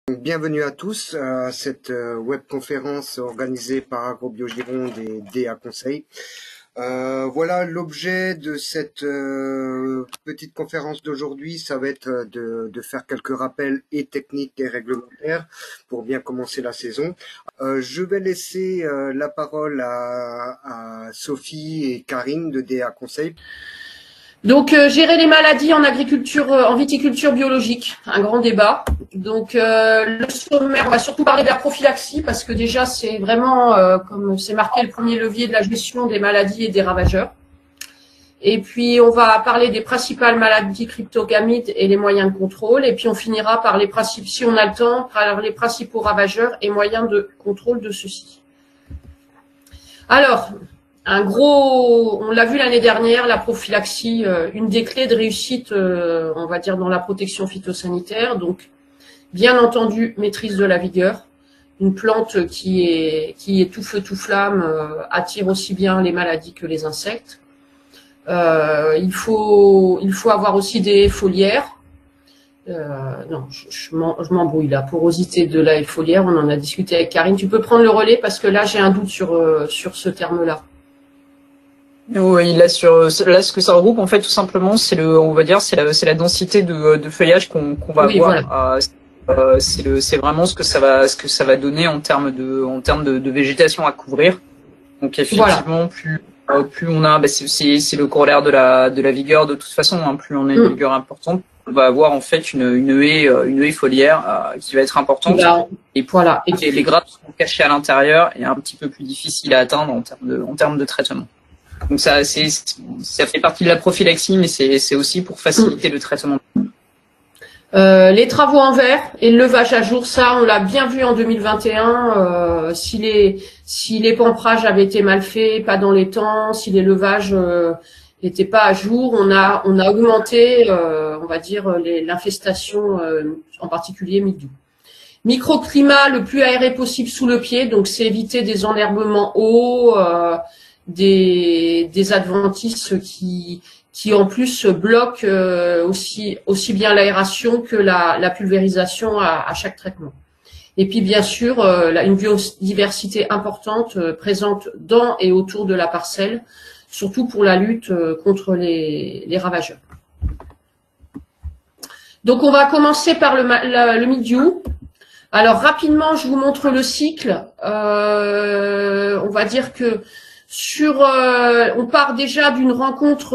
Bienvenue à tous à cette webconférence organisée par AgroBioGironde et DA Conseil. Voilà l'objet de cette petite conférence d'aujourd'hui, ça va être de faire quelques rappels et techniques et réglementaires pour bien commencer la saison. Je vais laisser la parole à Sophie et Karine de DA Conseil. Donc, gérer les maladies en agriculture, en viticulture biologique, un grand débat. Donc, le sommaire, on va surtout parler de la prophylaxie parce que déjà, c'est vraiment, comme c'est marqué, le premier levier de la gestion des maladies et des ravageurs. Et puis, on va parler des principales maladies cryptogamites et les moyens de contrôle. Et puis, on finira par les principes, si on a le temps, par les principaux ravageurs et moyens de contrôle de ceux-ci. Alors, on l'a vu l'année dernière, la prophylaxie, une des clés de réussite, on va dire, dans la protection phytosanitaire. Donc, bien entendu, maîtrise de la vigueur. Une plante qui est tout feu, tout flamme, attire aussi bien les maladies que les insectes. Il faut avoir aussi des foliaires. Non, je m'embrouille là. Porosité de la foliaire, on en a discuté avec Karine. Tu peux prendre le relais parce que là, j'ai un doute sur ce terme-là. Oui, là ce que ça regroupe en fait tout simplement, c'est la densité de feuillage qu'on va avoir. Voilà. C'est vraiment ce que ça va donner en termes de végétation à couvrir. Donc effectivement, voilà. plus on a, c'est le corollaire de la vigueur de toute façon. Hein, plus on a une vigueur importante, on va avoir en fait une haie foliaire qui va être importante. Voilà. Et voilà. Et les grappes sont cachées à l'intérieur et un petit peu plus difficile à atteindre en termes de traitement. Donc ça fait partie de la prophylaxie, mais c'est aussi pour faciliter le traitement. Les travaux en verre et le levage à jour, ça on l'a bien vu en 2021. Si les pamprages avaient été mal faits, pas dans les temps, si les levages n'étaient pas à jour, on a augmenté, on va dire, l'infestation, en particulier mildiou. Microclimat le plus aéré possible sous le pied, donc c'est éviter des enherbements hauts, des adventices qui en plus bloquent aussi bien l'aération que la pulvérisation à chaque traitement. Et puis bien sûr une biodiversité importante présente dans et autour de la parcelle, surtout pour la lutte contre les ravageurs. Donc on va commencer par le mildiou. Alors rapidement, je vous montre le cycle. On va dire que on part déjà d'une rencontre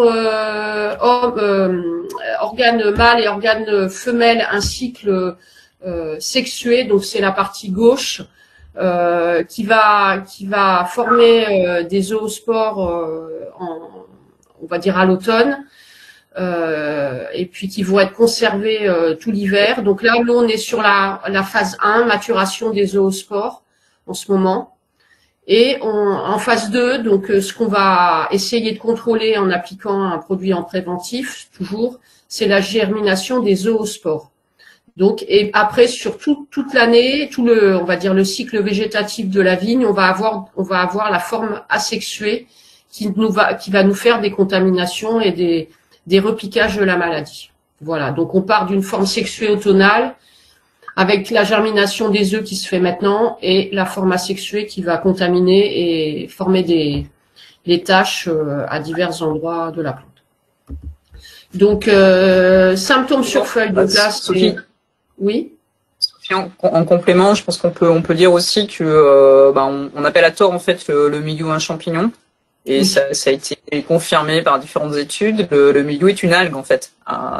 organe mâle et organe femelle, un cycle sexué, donc c'est la partie gauche qui va former des zoospores on va dire à l'automne. Et puis qui vont être conservés tout l'hiver. Donc là, nous, on est sur la phase 1, maturation des zoospores en ce moment. Et en phase 2, donc ce qu'on va essayer de contrôler en appliquant un produit en préventif, toujours, c'est la germination des zoospores. Donc, et après, sur toute l'année, on va dire le cycle végétatif de la vigne, on va avoir la forme asexuée qui va nous faire des contaminations et des repiquages de la maladie. Voilà, donc on part d'une forme sexuée automnale avec la germination des œufs qui se fait maintenant et la forme asexuée qui va contaminer et former des taches à divers endroits de la plante. Donc, symptômes sur feuille, donc là, Sophie. Oui. Sophie, en complément, je pense qu'on peut dire aussi que on appelle à tort en fait le mildiou un champignon. Et oui. Ça a été confirmé par différentes études. Le mildiou est une algue en fait,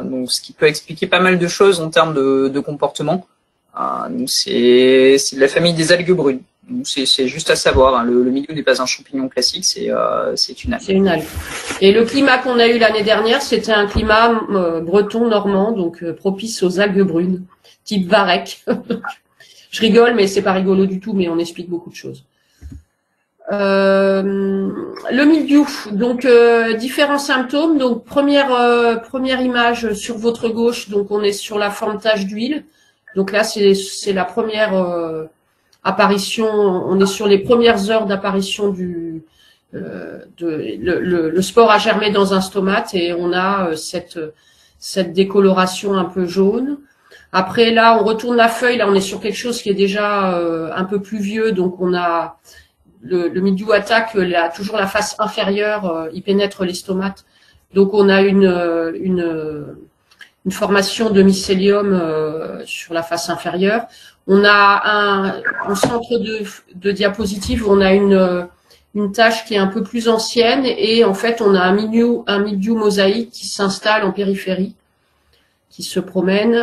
donc ce qui peut expliquer pas mal de choses en termes de comportement. Donc c'est de la famille des algues brunes. Donc c'est juste à savoir. Hein, le mildiou n'est pas un champignon classique, c'est une algue. C'est une algue. Et le climat qu'on a eu l'année dernière, c'était un climat breton normand, donc propice aux algues brunes, type varech. Je rigole, mais c'est pas rigolo du tout, mais on explique beaucoup de choses. Le mildiou, donc différents symptômes. Donc première image sur votre gauche, donc on est sur la forme tache d'huile. Donc là c'est la première apparition. On est sur les premières heures d'apparition le spore a germé dans un stomate et on a cette décoloration un peu jaune. Après, là, on retourne la feuille. Là, on est sur quelque chose qui est déjà un peu plus vieux. Donc, on a le mildiou attaque toujours la face inférieure. Il pénètre les stomates. Donc, on a une formation de mycélium sur la face inférieure. On a un centre de diapositive où on a une tache qui est un peu plus ancienne et en fait, on a un mildiou mosaïque qui s'installe en périphérie, qui se promène.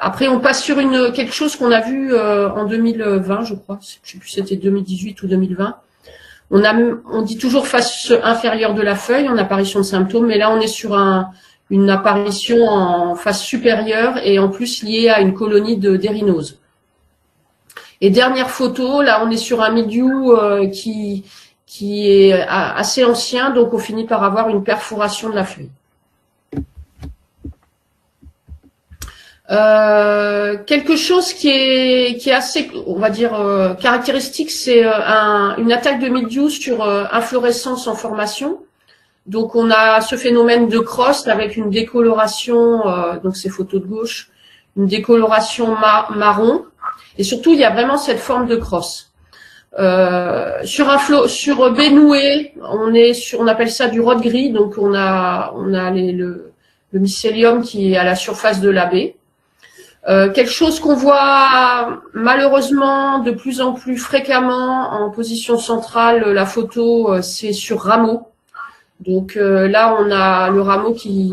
Après, on passe sur quelque chose qu'on a vu en 2020, je crois. Je sais plus si c'était 2018 ou 2020. On dit toujours face inférieure de la feuille en apparition de symptômes, mais là, on est sur une apparition en face supérieure et en plus liée à une colonie d'érinose. Et dernière photo, là, on est sur un mildiou qui est assez ancien, donc on finit par avoir une perforation de la feuille. Quelque chose qui est assez, on va dire, caractéristique, c'est une attaque de mildiou sur inflorescence en formation. Donc on a ce phénomène de crosse avec une décoloration, donc c'est photo de gauche, une décoloration marron, et surtout il y a vraiment cette forme de crosse. Sur Bénoué, on appelle ça du rod gris, donc on a le mycélium qui est à la surface de la baie. Quelque chose qu'on voit malheureusement de plus en plus fréquemment en position centrale, la photo, c'est sur rameau. Donc là, on a le rameau qui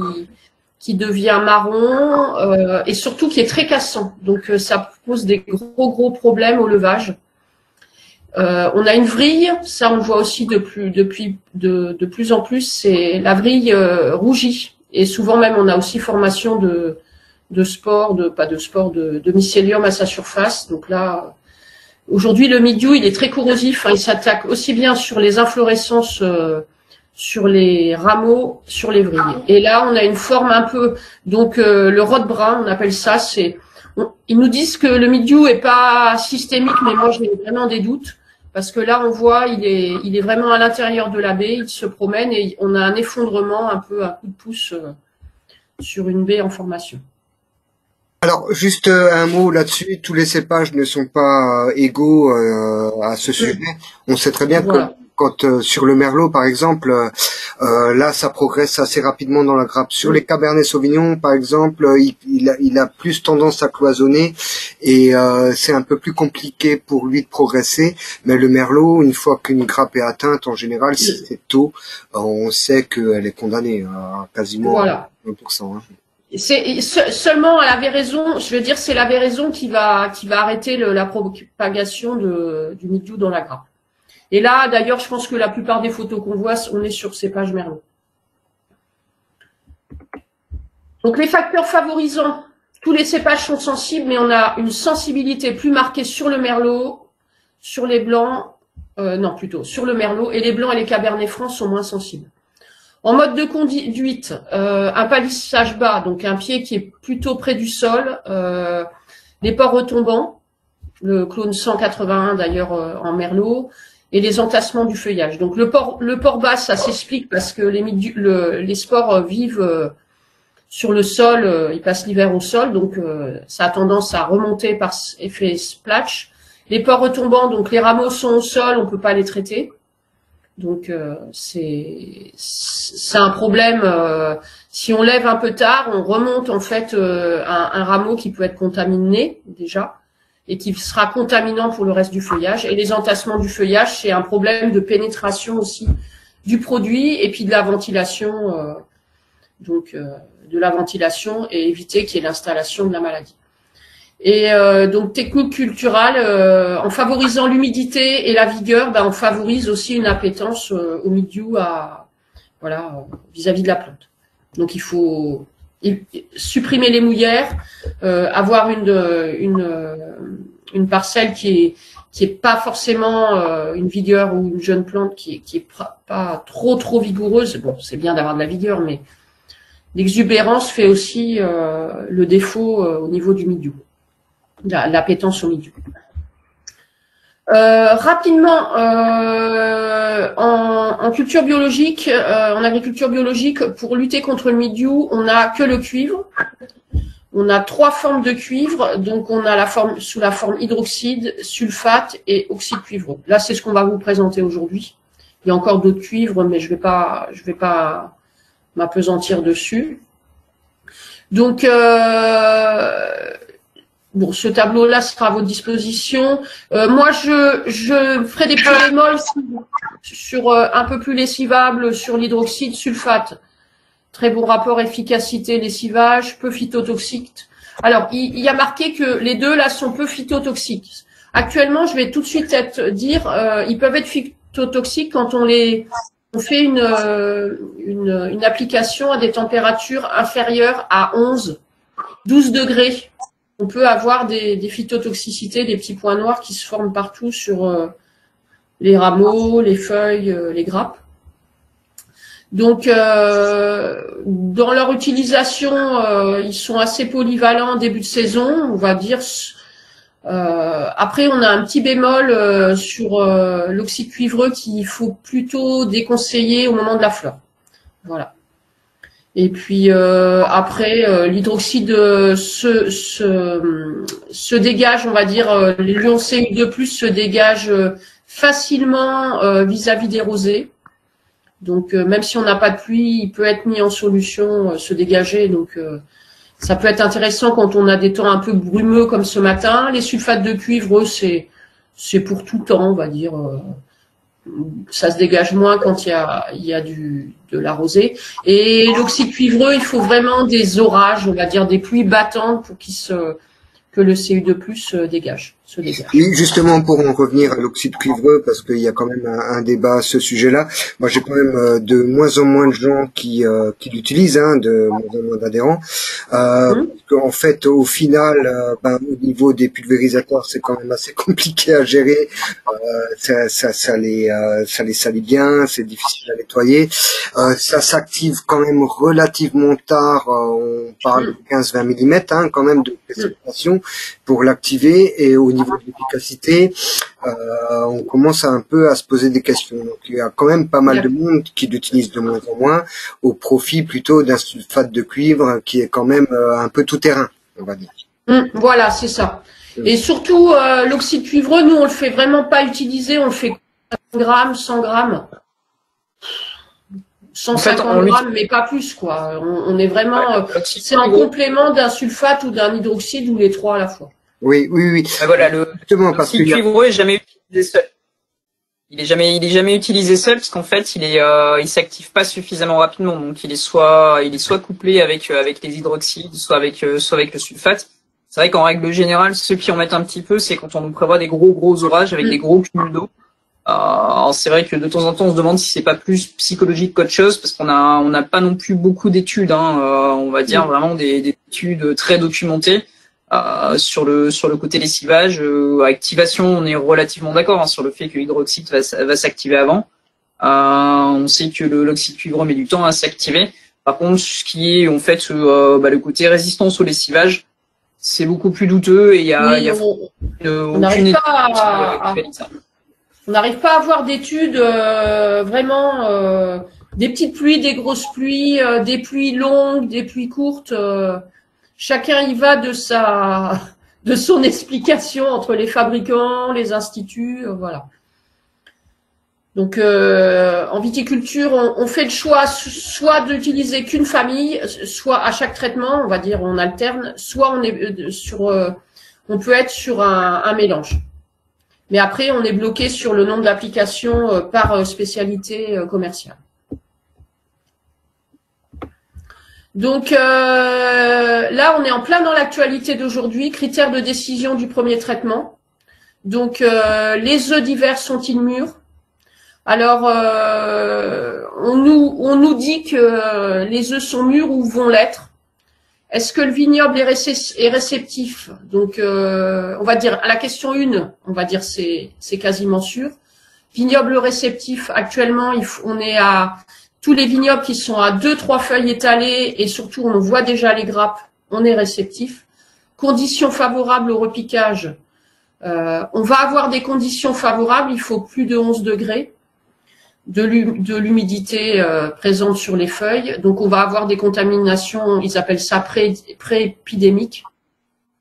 devient marron et surtout qui est très cassant. Donc ça pose des gros problèmes au levage. On a une vrille, ça on le voit aussi de plus en plus, c'est la vrille rougie. Et souvent même, on a aussi formation de spores, de mycélium à sa surface. Donc là, aujourd'hui, le mildiou, il est très corrosif. Hein, il s'attaque aussi bien sur les inflorescences, sur les rameaux, sur les vrilles. Et là, on a une forme un peu, donc le rod brun, on appelle ça. Ils nous disent que le mildiou est pas systémique, mais moi, j'ai vraiment des doutes. Parce que là, on voit, il est vraiment à l'intérieur de la baie, il se promène et on a un effondrement, un peu un coup de pouce sur une baie en formation. Alors, juste un mot là-dessus, tous les cépages ne sont pas égaux à ce sujet. On sait très bien que quand sur le merlot, par exemple, là, ça progresse assez rapidement dans la grappe. Sur les cabernets sauvignon, par exemple, il a plus tendance à cloisonner et c'est un peu plus compliqué pour lui de progresser. Mais le merlot, une fois qu'une grappe est atteinte, en général, si c'est tôt, on sait qu'elle est condamnée à quasiment 1%. Hein. C'est seulement la véraison, je veux dire, c'est la véraison qui va arrêter la propagation du mildiou dans la grappe. Et là, d'ailleurs, je pense que la plupart des photos qu'on voit, on est sur cépage merlot. Donc, les facteurs favorisants, tous les cépages sont sensibles, mais on a une sensibilité plus marquée sur le merlot, sur les blancs, sur le merlot, et les blancs et les cabernets francs sont moins sensibles. En mode de conduite, un palissage bas, donc un pied qui est plutôt près du sol, les pores retombants, le clone 181 d'ailleurs en merlot, et les entassements du feuillage. Donc le port bas, ça s'explique parce que les spores vivent sur le sol, ils passent l'hiver au sol, donc ça a tendance à remonter par effet splash. Les pores retombants, donc les rameaux sont au sol, on peut pas les traiter. Donc c'est un problème. Si on lève un peu tard, on remonte en fait un rameau qui peut être contaminé déjà et qui sera contaminant pour le reste du feuillage. Et les entassements du feuillage, c'est un problème de pénétration aussi du produit et puis de la ventilation, de la ventilation et éviter qu'il y ait l'installation de la maladie. Et donc technique culturale, en favorisant l'humidité et la vigueur, on favorise aussi une appétence au mildiou vis-à-vis de la plante. Donc il faut supprimer les mouillères, avoir une parcelle qui est pas forcément une vigueur ou une jeune plante qui est pas trop vigoureuse. Bon, c'est bien d'avoir de la vigueur, mais l'exubérance fait aussi le défaut au niveau du mildiou. L'appétence au mildiou. Rapidement, en culture biologique, en agriculture biologique, pour lutter contre le mildiou, on n'a que le cuivre. on a 3 formes de cuivre. Donc, on a la forme sous la forme hydroxyde, sulfate et oxyde cuivreux. Là, c'est ce qu'on va vous présenter aujourd'hui. Il y a encore d'autres cuivres, mais je vais pas m'appesantir dessus. Donc, bon, ce tableau-là sera à votre disposition. Moi, je ferai des petits bémols sur un peu plus lessivable sur l'hydroxyde sulfate. Très bon rapport efficacité lessivage, peu phytotoxique. Alors, il y a marqué que les deux là sont peu phytotoxiques. Actuellement, je vais tout de suite dire, ils peuvent être phytotoxiques quand on fait une application à des températures inférieures à 12 degrés. On peut avoir des phytotoxicités, des petits points noirs qui se forment partout sur les rameaux, les feuilles, les grappes. Donc, dans leur utilisation, ils sont assez polyvalents en début de saison, on va dire. Après, on a un petit bémol sur l'oxyde cuivreux qu'il faut plutôt déconseiller au moment de la fleur. Voilà. Et puis après, l'hydroxyde se dégage, on va dire, l'ion Cu2+ se dégage facilement vis-à-vis des rosées. Donc, même si on n'a pas de pluie, il peut être mis en solution, se dégager. Donc, ça peut être intéressant quand on a des temps un peu brumeux comme ce matin. Les sulfates de cuivre, c'est pour tout temps, on va dire. Ça se dégage moins quand il y a de la rosée. Et l'oxyde cuivreux, il faut vraiment des orages, on va dire des pluies battantes pour que le Cu2+ se dégage. Oui, justement, pour en revenir à l'oxyde cuivreux, parce qu'il y a quand même un débat à ce sujet-là. Moi, j'ai quand même de moins en moins de gens qui l'utilisent, de moins en moins d'adhérents. En fait, au final, au niveau des pulvérisateurs, c'est quand même assez compliqué à gérer. Ça les salit bien, c'est difficile à nettoyer. Ça s'active quand même relativement tard. On parle de 15-20 mm, quand même de précipitation pour l'activer. Et au niveau de l'efficacité, on commence un peu à se poser des questions. Donc, il y a quand même pas mal de monde qui l'utilise de moins en moins, au profit plutôt d'un sulfate de cuivre qui est quand même un peu tout terrain, on va dire. Voilà, c'est ça. Et surtout, l'oxyde cuivreux, nous, on le fait vraiment pas utiliser, on le fait 100 grammes, 100 grammes. 150 grammes, mais pas plus, quoi. On est vraiment, c'est un complément d'un sulfate ou d'un hydroxyde ou les trois à la fois. Oui. Voilà, l'oxyde cuivreux est jamais utilisé seul. Il est jamais utilisé seul parce qu'en fait, il s'active pas suffisamment rapidement. Donc, il est soit couplé avec les hydroxydes, soit avec le sulfate. C'est vrai qu'en règle générale, ceux qui en mettent un petit peu, c'est quand on nous prévoit des gros orages avec des gros cumuls d'eau. Alors c'est vrai que de temps en temps, on se demande si c'est pas plus psychologique qu'autre chose parce qu'on n'a pas non plus beaucoup d'études, on va dire vraiment des études très documentées. Sur le côté lessivage, activation, on est relativement d'accord sur le fait que l'hydroxyde va s'activer avant. On sait que l'oxyde cuivreux met du temps à s'activer. Par contre, ce qui est en fait le côté résistance au lessivage, c'est beaucoup plus douteux et on n'arrive pas à avoir d'études vraiment des petites pluies, des grosses pluies, des pluies longues, des pluies courtes. Chacun y va de son explication entre les fabricants, les instituts, voilà. Donc en viticulture, on fait le choix soit d'utiliser qu'une famille, soit à chaque traitement, on va dire on alterne, soit on peut être sur un mélange. Mais après, on est bloqué sur le nombre d'applications par spécialité commerciale. Donc là, on est en plein dans l'actualité d'aujourd'hui. Critères de décision du premier traitement. Donc, les œufs d'hiver sont-ils mûrs? Alors, on nous dit que les œufs sont mûrs ou vont l'être. Est-ce que le vignoble est réceptif? Donc, on va dire, à la question 1, on va dire c'est quasiment sûr. Vignoble réceptif, actuellement, on est à tous les vignobles qui sont à 2-3 feuilles étalées et surtout, on voit déjà les grappes, on est réceptif. Conditions favorables au repiquage. On va avoir des conditions favorables, il faut plus de 11 degrés. de l'humidité présente sur les feuilles. Donc, on va avoir des contaminations, ils appellent ça pré-épidémiques.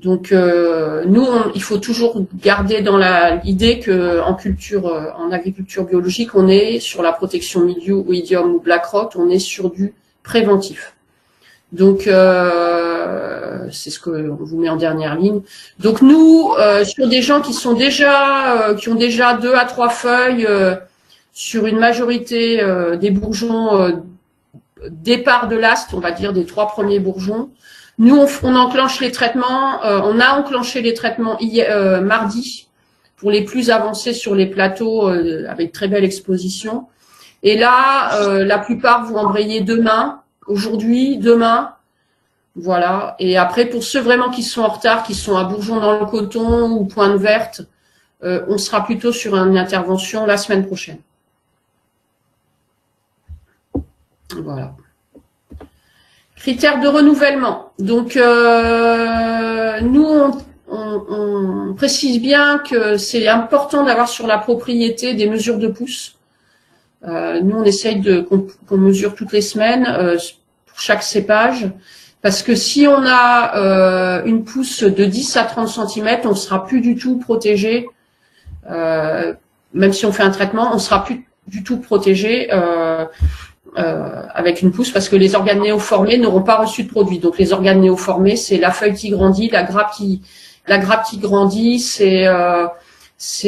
Donc, nous, il faut toujours garder dans l'idée que en agriculture biologique, on est sur la protection mildiou, oïdium ou black rot, on est sur du préventif. Donc, c'est ce qu'on vous met en dernière ligne. Donc, nous, sur des gens qui sont qui ont déjà 2 à 3 feuilles, sur une majorité des bourgeons départ de l'ast, on va dire des 3 premiers bourgeons, nous, on enclenche les traitements. On a enclenché les traitements mardi pour les plus avancés sur les plateaux avec très belle exposition. Et là, la plupart vont embrayer demain, aujourd'hui, demain. Voilà. Et après, pour ceux vraiment qui sont en retard, qui sont à bourgeons dans le coton ou pointe verte, on sera plutôt sur une intervention la semaine prochaine. Voilà. Critères de renouvellement. Donc, nous, on précise bien que c'est important d'avoir sur la propriété des mesures de pousse. Nous, on essaye qu'on mesure toutes les semaines pour chaque cépage, parce que si on a une pousse de 10 à 30 cm, on sera plus du tout protégé. Même si on fait un traitement, on sera plus du tout protégé. Avec une pousse, parce que les organes néoformés n'auront pas reçu de produit. Donc les organes néoformés, c'est la feuille qui grandit, la grappe qui grandit, c'est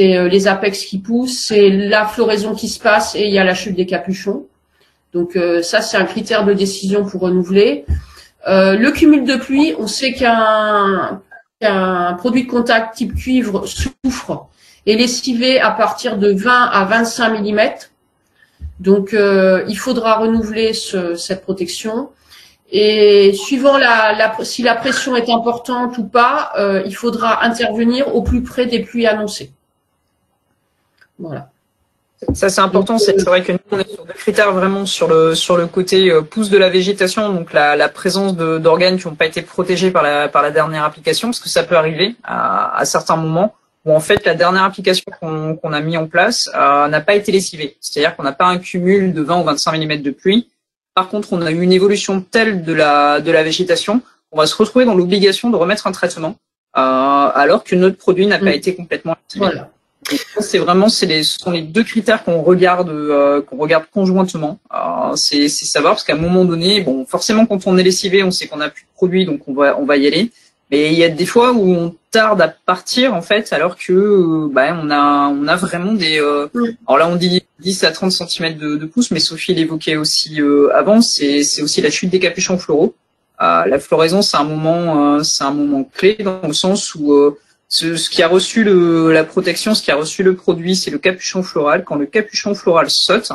les apex qui poussent, c'est la floraison qui se passe et il y a la chute des capuchons. Donc ça, c'est un critère de décision pour renouveler. Le cumul de pluie, on sait qu'un produit de contact type cuivre souffre et lessivé à partir de 20 à 25 mm. Donc, il faudra renouveler cette protection. Et suivant si la pression est importante ou pas, il faudra intervenir au plus près des pluies annoncées. Voilà. Ça, c'est important. C'est vrai que nous, on est sur des critères vraiment sur le côté pousse de la végétation, donc la présence d'organes qui n'ont pas été protégés par la dernière application, parce que ça peut arriver à certains moments, où en fait la dernière application qu'on a mis en place n'a pas été lessivée. C'est-à-dire qu'on n'a pas un cumul de 20 ou 25 mm de pluie. Par contre, on a eu une évolution telle de la végétation, on va se retrouver dans l'obligation de remettre un traitement, alors que notre produit n'a pas été complètement lessivé. Voilà. C'est vraiment, ce sont les 2 critères qu'on regarde conjointement. C'est savoir, parce qu'à un moment donné, bon, forcément quand on est lessivé, on sait qu'on n'a plus de produit, donc on va y aller. Mais il y a des fois où on tarde à partir, en fait, alors que on a vraiment des... Alors là, on dit 10 à 30 cm de pouce, mais Sophie l'évoquait aussi avant, c'est aussi la chute des capuchons floraux. La floraison, c'est un moment clé, dans le sens où ce qui a reçu la protection, ce qui a reçu le produit, c'est le capuchon floral. Quand le capuchon floral saute,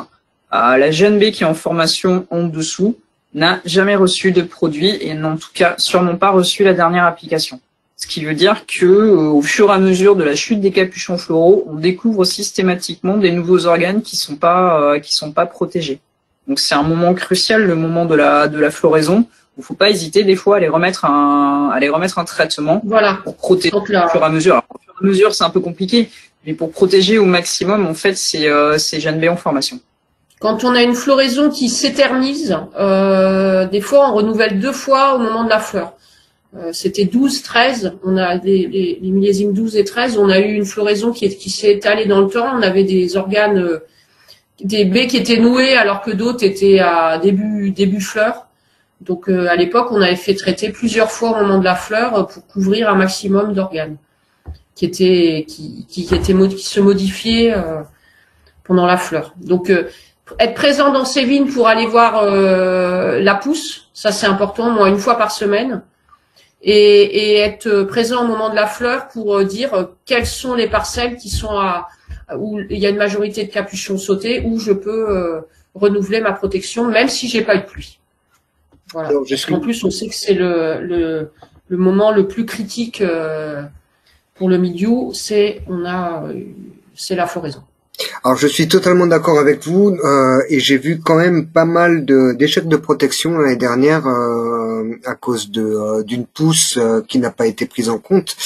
la jeune baie qui est en formation en dessous n'a jamais reçu de produit et en tout cas sûrement pas reçu la dernière application. Ce qui veut dire que au fur et à mesure de la chute des capuchons floraux, on découvre systématiquement des nouveaux organes qui sont pas protégés. Donc c'est un moment crucial, le moment de la floraison. Il faut pas hésiter des fois à aller remettre un traitement, voilà, pour protéger au fur et à mesure. Alors, au fur et à mesure, c'est un peu compliqué, mais pour protéger au maximum, en fait, c'est jeunes baies en formation. Quand on a une floraison qui s'éternise, des fois on renouvelle 2 fois au moment de la fleur. C'était 12, 13, on a les millésimes 12 et 13, on a eu une floraison qui s'est étalée dans le temps, on avait des organes, des baies qui étaient nouées alors que d'autres étaient à début fleur. Donc à l'époque, on avait fait traiter plusieurs fois au moment de la fleur pour couvrir un maximum d'organes qui se modifiaient pendant la fleur. Donc être présent dans ces vignes pour aller voir la pousse, ça c'est important, moi 1 fois par semaine, et être présent au moment de la fleur pour dire quelles sont les parcelles qui sont où il y a une majorité de capuchons sautés, où je peux renouveler ma protection même si j'ai pas eu de pluie. Voilà. En plus, on sait que c'est le moment le plus critique pour le mildiou, c'est la floraison. Alors je suis totalement d'accord avec vous et j'ai vu quand même pas mal d'échecs de protection l'année dernière à cause d'une pousse qui n'a pas été prise en compte.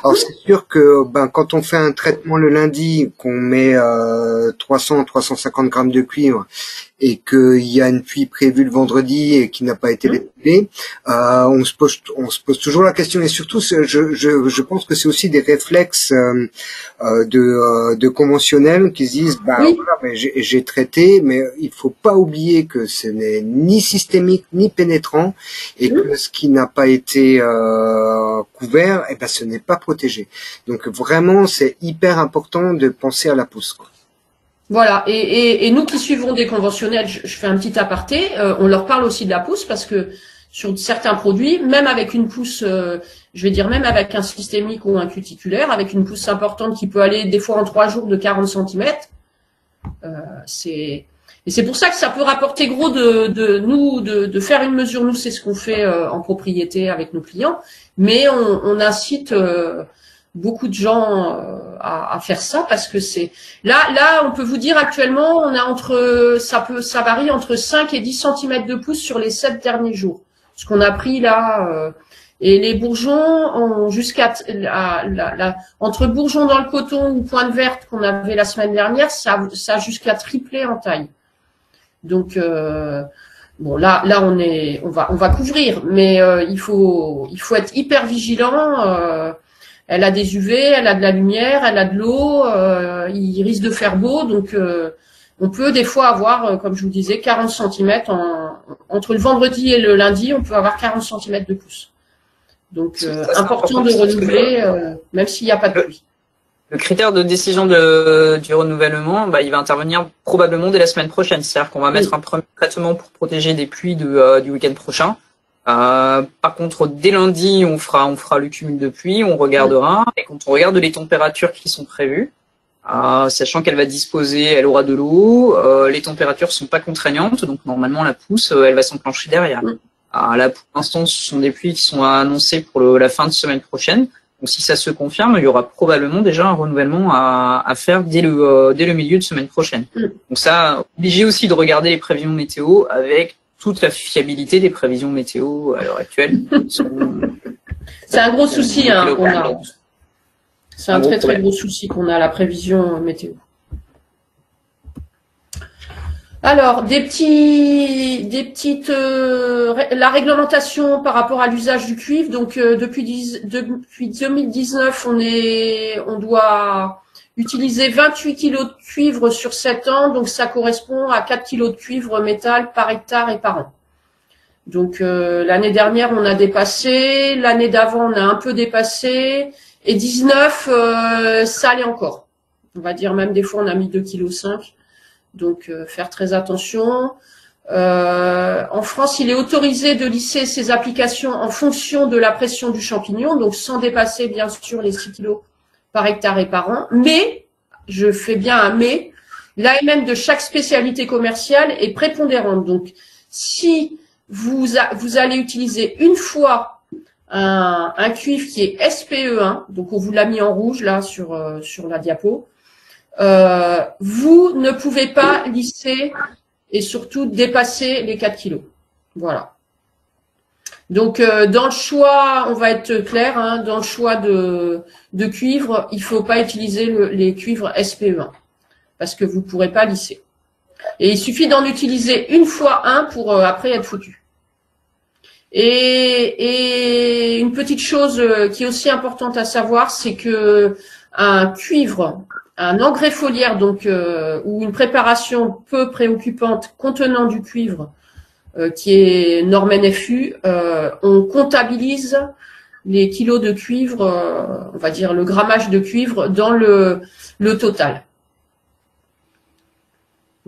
Alors c'est sûr que quand on fait un traitement le lundi, qu'on met 300-350 grammes de cuivre et qu'il y a une pluie prévue le vendredi et qui n'a pas été détectée, on se pose toujours la question. Et surtout, je pense que c'est aussi des réflexes de conventionnels qui se disent Oui. voilà, mais j'ai traité, mais il faut pas oublier que ce n'est ni systémique ni pénétrant et que ce qui n'a pas été couvert, ce n'est pas protégé. Donc vraiment, c'est hyper important de penser à la pousse, quoi. Voilà, et nous qui suivons des conventionnels, je fais un petit aparté, on leur parle aussi de la pousse parce que sur certains produits, même avec une pousse, je vais dire même avec un systémique ou un cuticulaire, avec une pousse importante qui peut aller des fois en 3 jours de 40 cm, et c'est pour ça que ça peut rapporter gros de faire une mesure. Nous, c'est ce qu'on fait en propriété avec nos clients, mais on incite beaucoup de gens à faire ça parce que c'est là on peut vous dire actuellement on a ça varie entre 5 et 10 cm de pouce sur les 7 derniers jours. Ce qu'on a pris là et les bourgeons ont jusqu'à entre bourgeons dans le coton ou pointe verte qu'on avait la semaine dernière, ça a jusqu'à tripler en taille. Donc bon là on va couvrir, mais il faut être hyper vigilant. Elle a des UV, elle a de la lumière, elle a de l'eau, il risque de faire beau, donc on peut des fois avoir, comme je vous disais, 40 cm entre le vendredi et le lundi, on peut avoir 40 cm de pouce. Donc important de renouveler, même s'il n'y a pas de pluie. Le critère de décision du renouvellement, il va intervenir probablement dès la semaine prochaine. C'est-à-dire qu'on va mettre un premier traitement pour protéger des pluies du week-end prochain. Par contre, dès lundi, on fera le cumul de pluie, on regardera, et quand on regarde les températures qui sont prévues, sachant qu'elle va disposer, elle aura de l'eau, les températures sont pas contraignantes, donc normalement la pousse, elle va s'enclencher derrière. Là, pour l'instant, ce sont des pluies qui sont annoncées pour la fin de semaine prochaine. Donc si ça se confirme, il y aura probablement déjà un renouvellement à faire dès le milieu de semaine prochaine. Donc ça, obligé aussi de regarder les prévisions météo avec toute la fiabilité des prévisions météo à l'heure actuelle. C'est un gros souci qu'on a. C'est un très très gros souci qu'on a, la prévision météo. Alors, la réglementation par rapport à l'usage du cuivre. Donc depuis 2019, on doit utiliser 28 kg de cuivre sur 7 ans, donc ça correspond à 4 kg de cuivre métal par hectare et par an. Donc l'année dernière, on a dépassé, l'année d'avant, on a un peu dépassé, et 19, ça allait encore. On va dire même des fois, on a mis 2,5 kg. Donc faire très attention. En France, il est autorisé de lisser ses applications en fonction de la pression du champignon, donc sans dépasser bien sûr les 6 kg par hectare et par an, mais, je fais bien un mais, l'AMM de chaque spécialité commerciale est prépondérante. Donc, si vous allez utiliser une fois un cuivre qui est SPE1, donc on vous l'a mis en rouge là sur la diapo, vous ne pouvez pas lisser et surtout dépasser les 4 kg. Voilà. Donc dans le choix, on va être clair, dans le choix de cuivre, il faut pas utiliser les cuivres SPE1 parce que vous pourrez pas lisser. Et il suffit d'en utiliser une fois un pour après être foutu. Et une petite chose qui est aussi importante à savoir, c'est que un cuivre, un engrais foliaire donc ou une préparation peu préoccupante contenant du cuivre qui est norme NFU, on comptabilise les kilos de cuivre, on va dire le grammage de cuivre dans le total.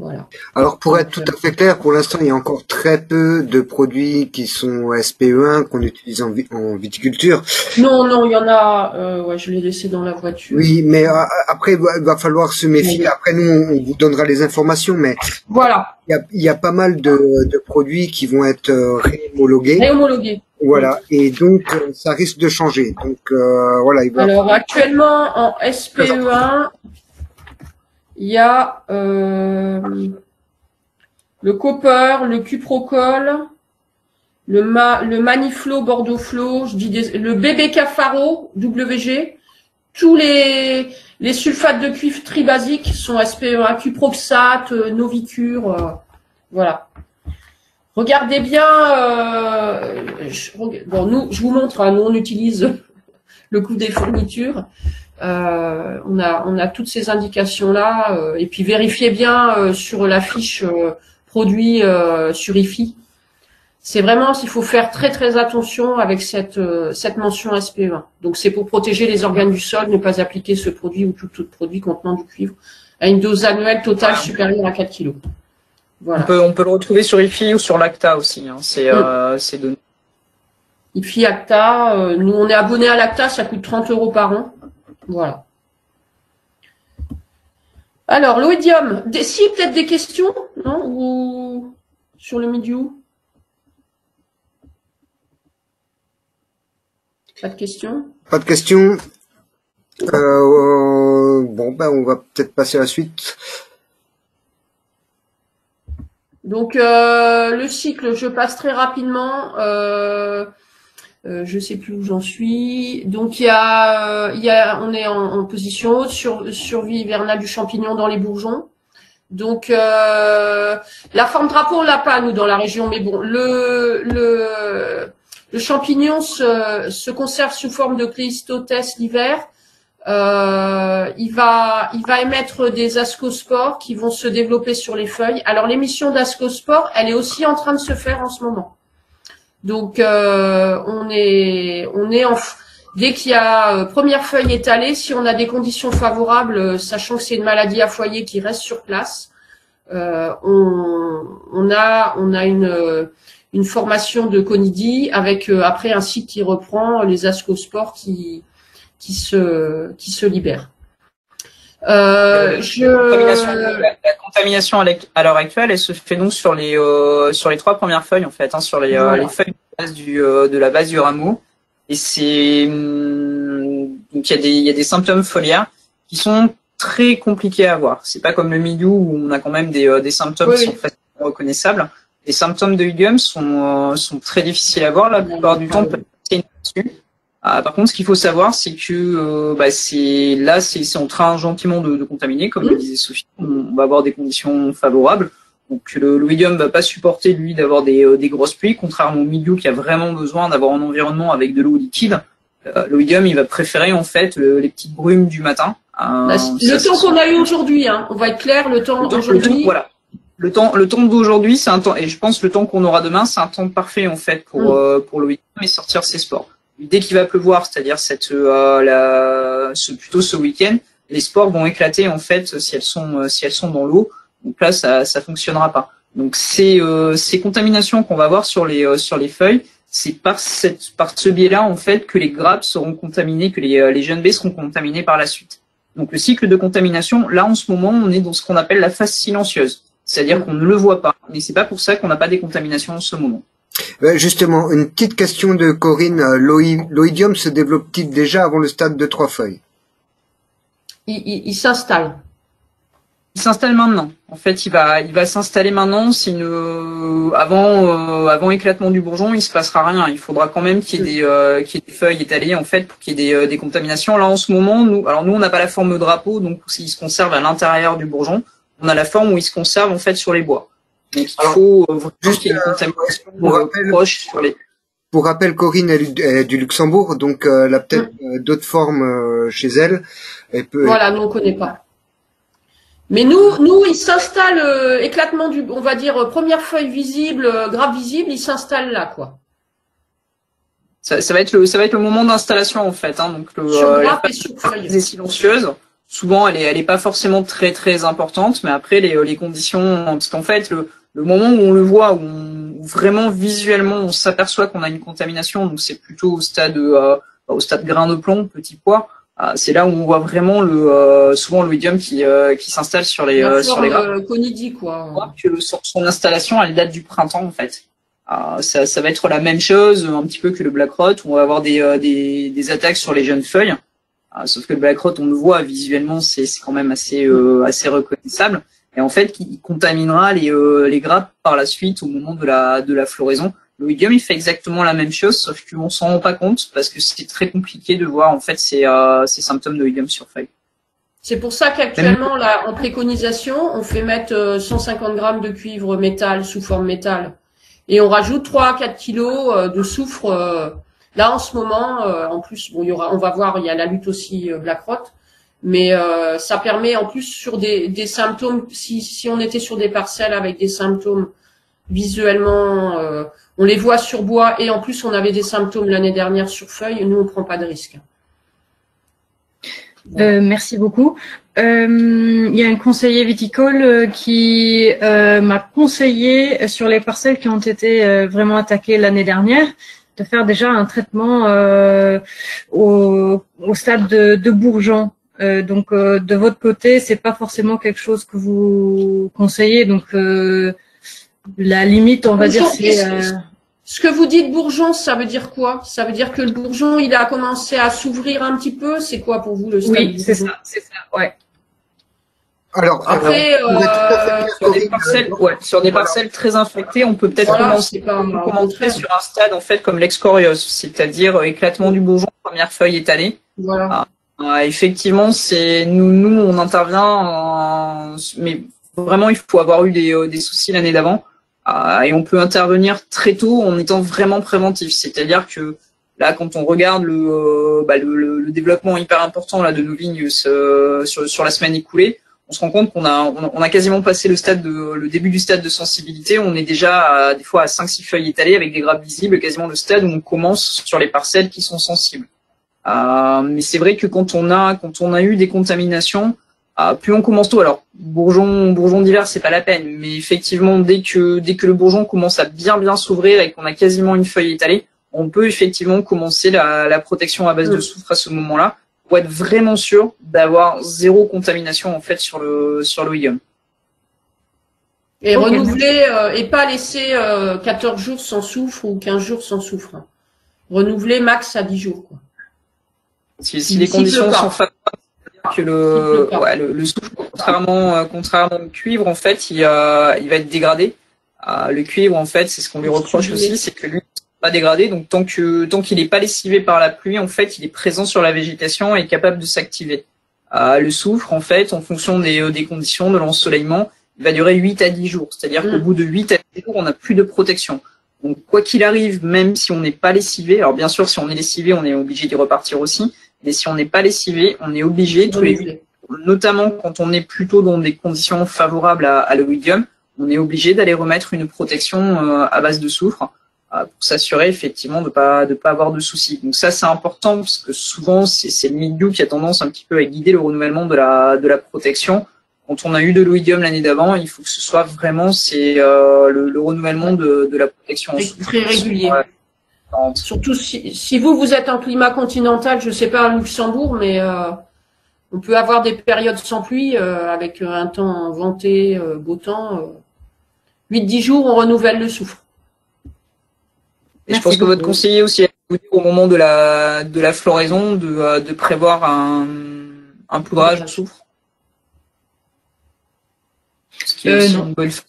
Voilà. Alors pour être tout à fait clair, pour l'instant il y a encore très peu de produits qui sont SPE1 qu'on utilise en viticulture. Non, il y en a, ouais, je l'ai laissé dans la voiture. Oui, mais après il va falloir se méfier. Oui. Après nous on vous donnera les informations, mais voilà. Il y a pas mal de produits qui vont être réhomologués. Réhomologués. Voilà, et donc ça risque de changer. Donc voilà. Alors actuellement en SPE1. Il y a le Copper, le Cuprocol, le Maniflo, Bordeaux Flow, le BBK Faro, WG, tous les sulfates de cuivre tribasiques sont SPE1, cuproxate, novicure, voilà. Regardez bien, bon, je vous montre, hein, nous on utilise le coût des fournitures. On a toutes ces indications-là, et puis vérifiez bien sur la fiche produit sur IFI. C'est vraiment s'il faut faire très très attention avec cette mention SPE1. Donc c'est pour protéger les organes du sol, ne pas appliquer ce produit ou tout autre produit contenant du cuivre à une dose annuelle totale supérieure à 4 kg. Voilà. On peut le retrouver sur IFI ou sur l'ACTA aussi. Hein. C'est donné. IFI, ACTA, nous on est abonné à l'ACTA, ça coûte 30 € par an. Voilà. Alors l'oïdium, si peut-être des questions, non, ou sur le milieu. Pas de questions? Pas de questions. Bon, ben, on va peut-être passer à la suite. Donc, le cycle, je passe très rapidement. Je sais plus où j'en suis. Donc, on est en position haute sur survie hivernale du champignon dans les bourgeons. Donc, la forme drapeau, on l'a pas, nous, dans la région. Mais bon, le champignon se conserve sous forme de cléistotès l'hiver. Il va émettre des ascospores qui vont se développer sur les feuilles. Alors l'émission d'ascospores, elle est aussi en train de se faire en ce moment. Donc dès qu'il y a première feuille étalée, si on a des conditions favorables, sachant que c'est une maladie à foyer qui reste sur place, on a une formation de conidie avec après un cycle qui reprend les ascospores qui se libèrent. La contamination à l'heure actuelle, elle se fait donc sur les 3 premières feuilles en fait, hein, sur les feuilles de la base du rameau. Et c'est donc il y a des symptômes foliaires qui sont très compliqués à voir. C'est pas comme le mildiou où on a quand même des symptômes qui sont facilement reconnaissables. Les symptômes de oïdium sont très difficiles à voir la plupart du temps. Par contre, ce qu'il faut savoir, c'est que c'est en train gentiment de contaminer, comme le disait Sophie. On va avoir des conditions favorables. Donc l'oïdium va pas supporter lui d'avoir des grosses pluies, contrairement au mildiou qui a vraiment besoin d'avoir un environnement avec de l'eau liquide. L'oïdium, il va préférer en fait les petites brumes du matin. Le temps qu'on a eu aujourd'hui, hein, on va être clair, le temps d'aujourd'hui. Voilà. Le temps d'aujourd'hui, c'est un temps, et je pense le temps qu'on aura demain, c'est un temps parfait en fait pour l'oïdium et sortir ses spores. Dès qu'il va pleuvoir, c'est-à-dire plutôt ce week-end, les spores vont éclater en fait si elles sont dans l'eau. Donc là, ça fonctionnera pas. Donc ces contaminations qu'on va avoir sur les feuilles, c'est par ce biais-là en fait que les grappes seront contaminées, que les jeunes baies seront contaminées par la suite. Donc le cycle de contamination, là en ce moment, on est dans ce qu'on appelle la phase silencieuse. C'est-à-dire qu'on ne le voit pas, mais c'est pas pour ça qu'on n'a pas des contaminations en ce moment. Justement, une petite question de Corinne. L'oïdium se développe-t-il déjà avant le stade de 3 feuilles? Il s'installe. Il s'installe maintenant. En fait, il va s'installer maintenant. Avant éclatement du bourgeon, il se passera rien. Il faudra quand même qu'il y ait des feuilles étalées en fait pour qu'il y ait des contaminations. Là, en ce moment, nous on n'a pas la forme drapeau, donc il se conserve à l'intérieur du bourgeon. On a la forme où il se conserve en fait sur les bois. Donc il faut juste qu'il y ait une contamination proche sur les. Pour rappel, Corinne est du Luxembourg, donc elle a peut-être d'autres formes chez elle. Voilà, nous on connaît pas. Mais nous, il s'installe éclatement on va dire première feuille visible, grappe visible, il s'installe là, quoi. Ça va être le moment d'installation en fait, hein. Donc la phase est silencieuse. Souvent, elle est pas forcément très très importante, mais après les conditions, parce qu'en fait le moment où on le voit, où vraiment visuellement on s'aperçoit qu'on a une contamination, donc c'est plutôt au stade grain de plomb, petit pois. C'est là où on voit vraiment souvent l'oïdium qui s'installe sur les grappes. Conidie, quoi. On voit que son installation, elle date du printemps en fait. Ça va être la même chose, un petit peu que le black rot, où on va avoir des attaques sur les jeunes feuilles. Sauf que le black rot, on le voit visuellement, c'est quand même assez reconnaissable. Et en fait, il contaminera les grappes par la suite au moment de la floraison. L'oïdium, il fait exactement la même chose, sauf qu'on s'en rend pas compte parce que c'est très compliqué de voir en fait ces symptômes d'oïdium sur feuille. C'est pour ça qu'actuellement, là, en préconisation, on fait mettre 150 grammes de cuivre métal sous forme métal. Et on rajoute 3 à 4 kilos de soufre. Là, en ce moment, en plus, bon, on va voir, il y a la lutte aussi Black Rot. Mais ça permet en plus sur des symptômes, si on était sur des parcelles avec des symptômes visuellement, on les voit sur bois et en plus on avait des symptômes l'année dernière sur feuille, nous on prend pas de risque. Merci beaucoup. Il y a un conseiller viticole qui m'a conseillé sur les parcelles qui ont été vraiment attaquées l'année dernière de faire déjà un traitement au stade de bourgeon. Donc de votre côté, c'est pas forcément quelque chose que vous conseillez. Donc la limite, on va dire, c'est ce que vous dites bourgeon, ça veut dire quoi? Ça veut dire que le bourgeon, il a commencé à s'ouvrir un petit peu. C'est quoi pour vous le stade? Oui, c'est ça, ouais. Alors, après, sur des parcelles très infectées, on peut peut-être commencer sur un stade en fait comme l'excoriose, c'est-à-dire éclatement du bourgeon, première feuille étalée. Voilà. Effectivement, c'est nous on intervient, mais vraiment il faut avoir eu des soucis l'année d'avant. Et on peut intervenir très tôt en étant vraiment préventif. C'est-à-dire que là, quand on regarde le développement hyper important là de nos vignes sur la semaine écoulée, on se rend compte qu'on a quasiment passé le début du stade de sensibilité. On est déjà des fois à 5-6 feuilles étalées avec des grappes visibles, quasiment le stade où on commence sur les parcelles qui sont sensibles. Mais c'est vrai que quand on a eu des contaminations, plus on commence tôt. Alors bourgeon d'hiver, c'est pas la peine, mais effectivement dès que le bourgeon commence à bien s'ouvrir et qu'on a quasiment une feuille étalée, on peut effectivement commencer la protection à base de soufre à ce moment-là pour être vraiment sûr d'avoir zéro contamination en fait sur l'oïdium. Et renouveler et pas laisser 14 jours sans soufre ou 15 jours sans soufre. Renouveler max à 10 jours quoi. Si les conditions sont favorables, que le soufre, contrairement au cuivre, en fait, il va être dégradé. Le cuivre, en fait, c'est ce qu'on lui reproche aussi, c'est que lui, il n'est pas dégradé. Donc, tant qu'il n'est pas lessivé par la pluie, en fait, il est présent sur la végétation et est capable de s'activer. Le soufre, en fait, en fonction des conditions, de l'ensoleillement, il va durer 8 à 10 jours. C'est-à-dire qu'au bout de 8 à 10 jours, on n'a plus de protection. Donc, quoi qu'il arrive, même si on n'est pas lessivé, alors bien sûr, si on est lessivé, on est obligé d'y repartir aussi. Mais si on n'est pas lessivé, on est obligé tous les 8, notamment quand on est plutôt dans des conditions favorables à l'oïdium, on est obligé d'aller remettre une protection à base de soufre pour s'assurer effectivement de pas avoir de soucis. Donc ça c'est important parce que souvent c'est le mildiou qui a tendance un petit peu à guider le renouvellement de la protection. Quand on a eu de l'oïdium l'année d'avant, il faut que ce soit vraiment le renouvellement de la protection en soufre. Très régulier. Surtout si vous êtes en climat continental, je sais pas à Luxembourg, mais on peut avoir des périodes sans pluie avec un temps venté, beau temps. 8-10 jours, on renouvelle le soufre. Et je pense que votre conseiller aussi au moment de la floraison de prévoir un poudrage en soufre. Ce qui est aussi une bonne chose.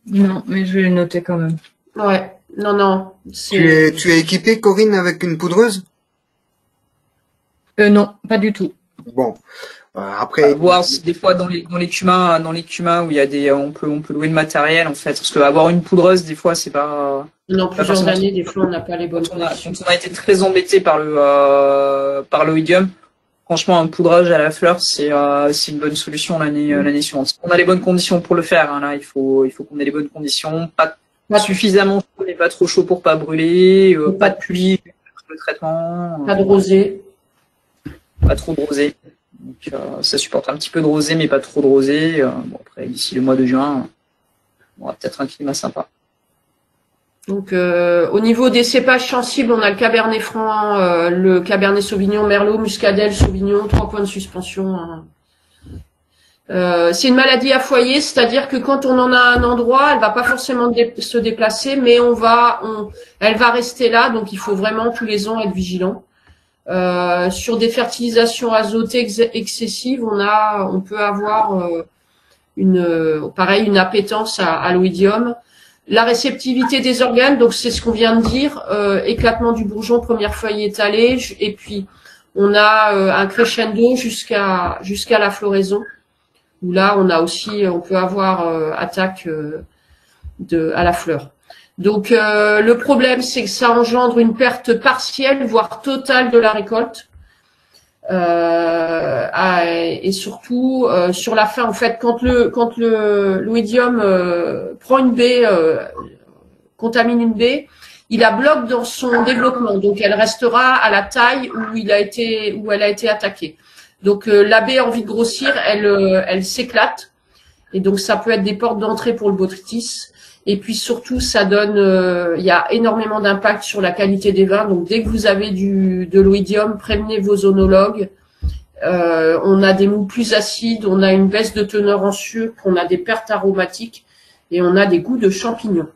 Non, mais je vais le noter quand même. Ouais. Non. Tu es équipée, Corinne, avec une poudreuse? Non, pas du tout. Bon. Après. Voir des fois dans les cumins où il y a on peut louer le matériel en fait, parce que avoir une poudreuse des fois c'est pas. Non, plusieurs années, des fois on n'a pas les bonnes conditions. Quand on a été très embêté par l'oïdium, franchement un poudrage à la fleur c'est une bonne solution l'année suivante. On a les bonnes conditions pour le faire. Hein, là il faut qu'on ait les bonnes conditions, pas suffisamment chaud mais pas trop chaud pour pas brûler, pas de pluie, le traitement. Pas de rosée. Pas trop de rosée. Donc, ça supporte un petit peu de rosée, mais pas trop de rosée. Bon, après, d'ici le mois de juin, on aura peut-être un climat sympa. Donc, au niveau des cépages sensibles, on a le Cabernet Franc, le Cabernet Sauvignon, Merlot, Muscadel, Sauvignon, 3 points de suspension. Hein. C'est une maladie à foyer, c'est-à-dire que quand on en a un endroit, elle va pas forcément se déplacer, mais elle va rester là, donc il faut vraiment tous les ans être vigilant. Sur des fertilisations azotées excessives, on peut avoir une appétence à l'oïdium. La réceptivité des organes, donc c'est ce qu'on vient de dire, éclatement du bourgeon, première feuille étalée, et puis on a un crescendo jusqu'à la floraison, où là on peut avoir attaque à la fleur. Donc le problème, c'est que ça engendre une perte partielle, voire totale de la récolte. Et surtout sur la fin, en fait, quand l'oïdium prend une baie, contamine une baie, il la bloque dans son développement, donc elle restera à la taille où elle a été attaquée. Donc la baie a envie de grossir, elle s'éclate, et donc ça peut être des portes d'entrée pour le botrytis. Et puis surtout, ça donne, il y a énormément d'impact sur la qualité des vins. Donc dès que vous avez de l'oïdium, prévenez vos œnologues. On a des mous plus acides, on a une baisse de teneur en sucre, on a des pertes aromatiques et on a des goûts de champignons.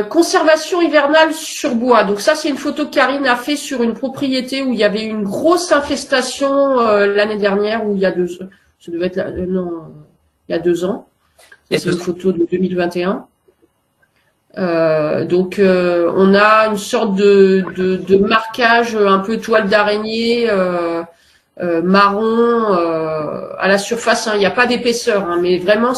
Conservation hivernale sur bois. Donc ça, c'est une photo que Karine a fait sur une propriété où il y avait une grosse infestation l'année dernière, où il y a ça devait être il y a 2 ans. C'est une photo de 2021. Donc on a une sorte de marquage un peu toile d'araignée marron à la surface. Il n'y a pas d'épaisseur, mais vraiment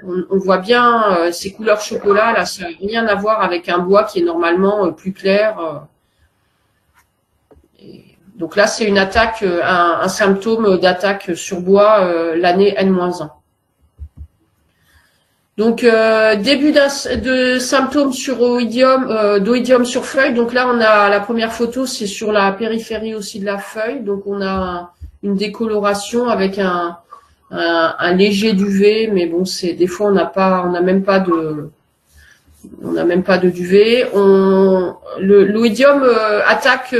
on voit bien ces couleurs chocolat là, ça n'a rien à voir avec un bois qui est normalement plus clair. Donc là, c'est une attaque, un symptôme d'attaque sur bois l'année N-1. Donc début de symptômes sur d'oïdium sur feuille. Donc là, on a la première photo, c'est sur la périphérie aussi de la feuille. Donc on a une décoloration avec un léger duvet, mais bon, des fois on n'a même pas de duvet. L'oïdium attaque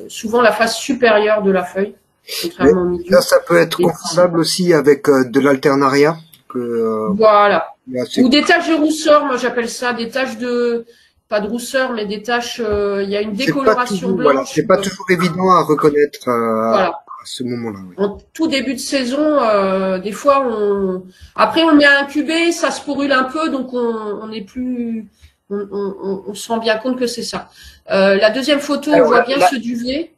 souvent la face supérieure de la feuille, contrairement au milieu. Ça peut être confondable aussi avec de l'alternaria. Voilà. Ou des taches de rousseur, moi j'appelle ça des taches pas de rousseur, mais des taches, il y a une décoloration blanche. Voilà, c'est pas toujours évident à reconnaître voilà. À ce moment-là. Oui. En tout début de saison, des fois après on met à incuber, ça se pourrule un peu, donc on se rend bien compte que c'est ça. La deuxième photo, on voit bien ce duvet.